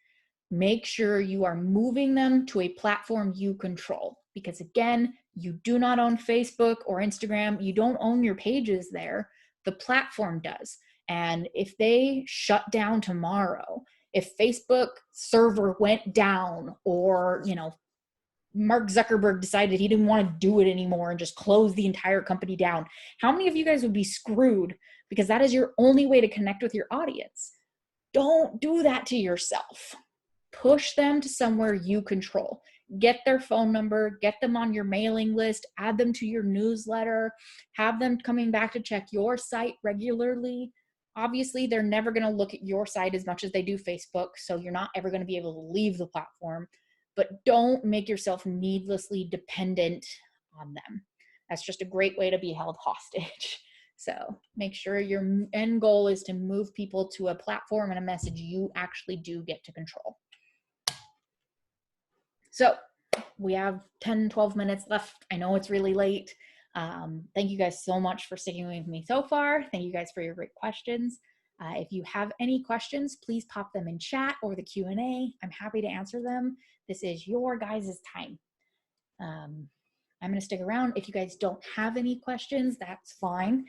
make sure you are moving them to a platform you control. Because again, you do not own Facebook or Instagram. You don't own your pages there. The platform does. And if they shut down tomorrow, if Facebook server went down, or, Mark Zuckerberg decided he didn't want to do it anymore and just close the entire company down, how many of you guys would be screwed? Because that is your only way to connect with your audience. Don't do that to yourself. push them to somewhere you control. Get their phone number, get them on your mailing list, add them to your newsletter, have them coming back to check your site regularly. Obviously, they're never going to look at your site as much as they do Facebook, so you're not ever going to be able to leave the platform, but don't make yourself needlessly dependent on them. That's just a great way to be held hostage. So make sure your end goal is to move people to a platform and a message you actually do get to control. So we have 10, 12 minutes left. I know it's really late. Thank you guys so much for sticking with me so far. Thank you guys for your great questions. If you have any questions, please pop them in chat or the Q&A. I'm happy to answer them. This is your guys' time. I'm going to stick around. If you guys don't have any questions, that's fine.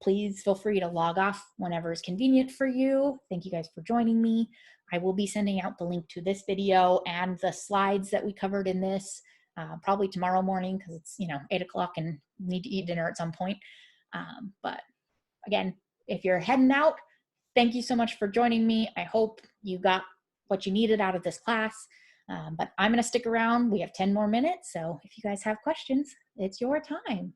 Please feel free to log off whenever is convenient for you. Thank you guys for joining me. I will be sending out the link to this video and the slides that we covered in this probably tomorrow morning, because it's 8 o'clock and need to eat dinner at some point. But again, if you're heading out, thank you so much for joining me. I hope you got what you needed out of this class. But I'm going to stick around. We have 10 more minutes. So if you guys have questions, it's your time.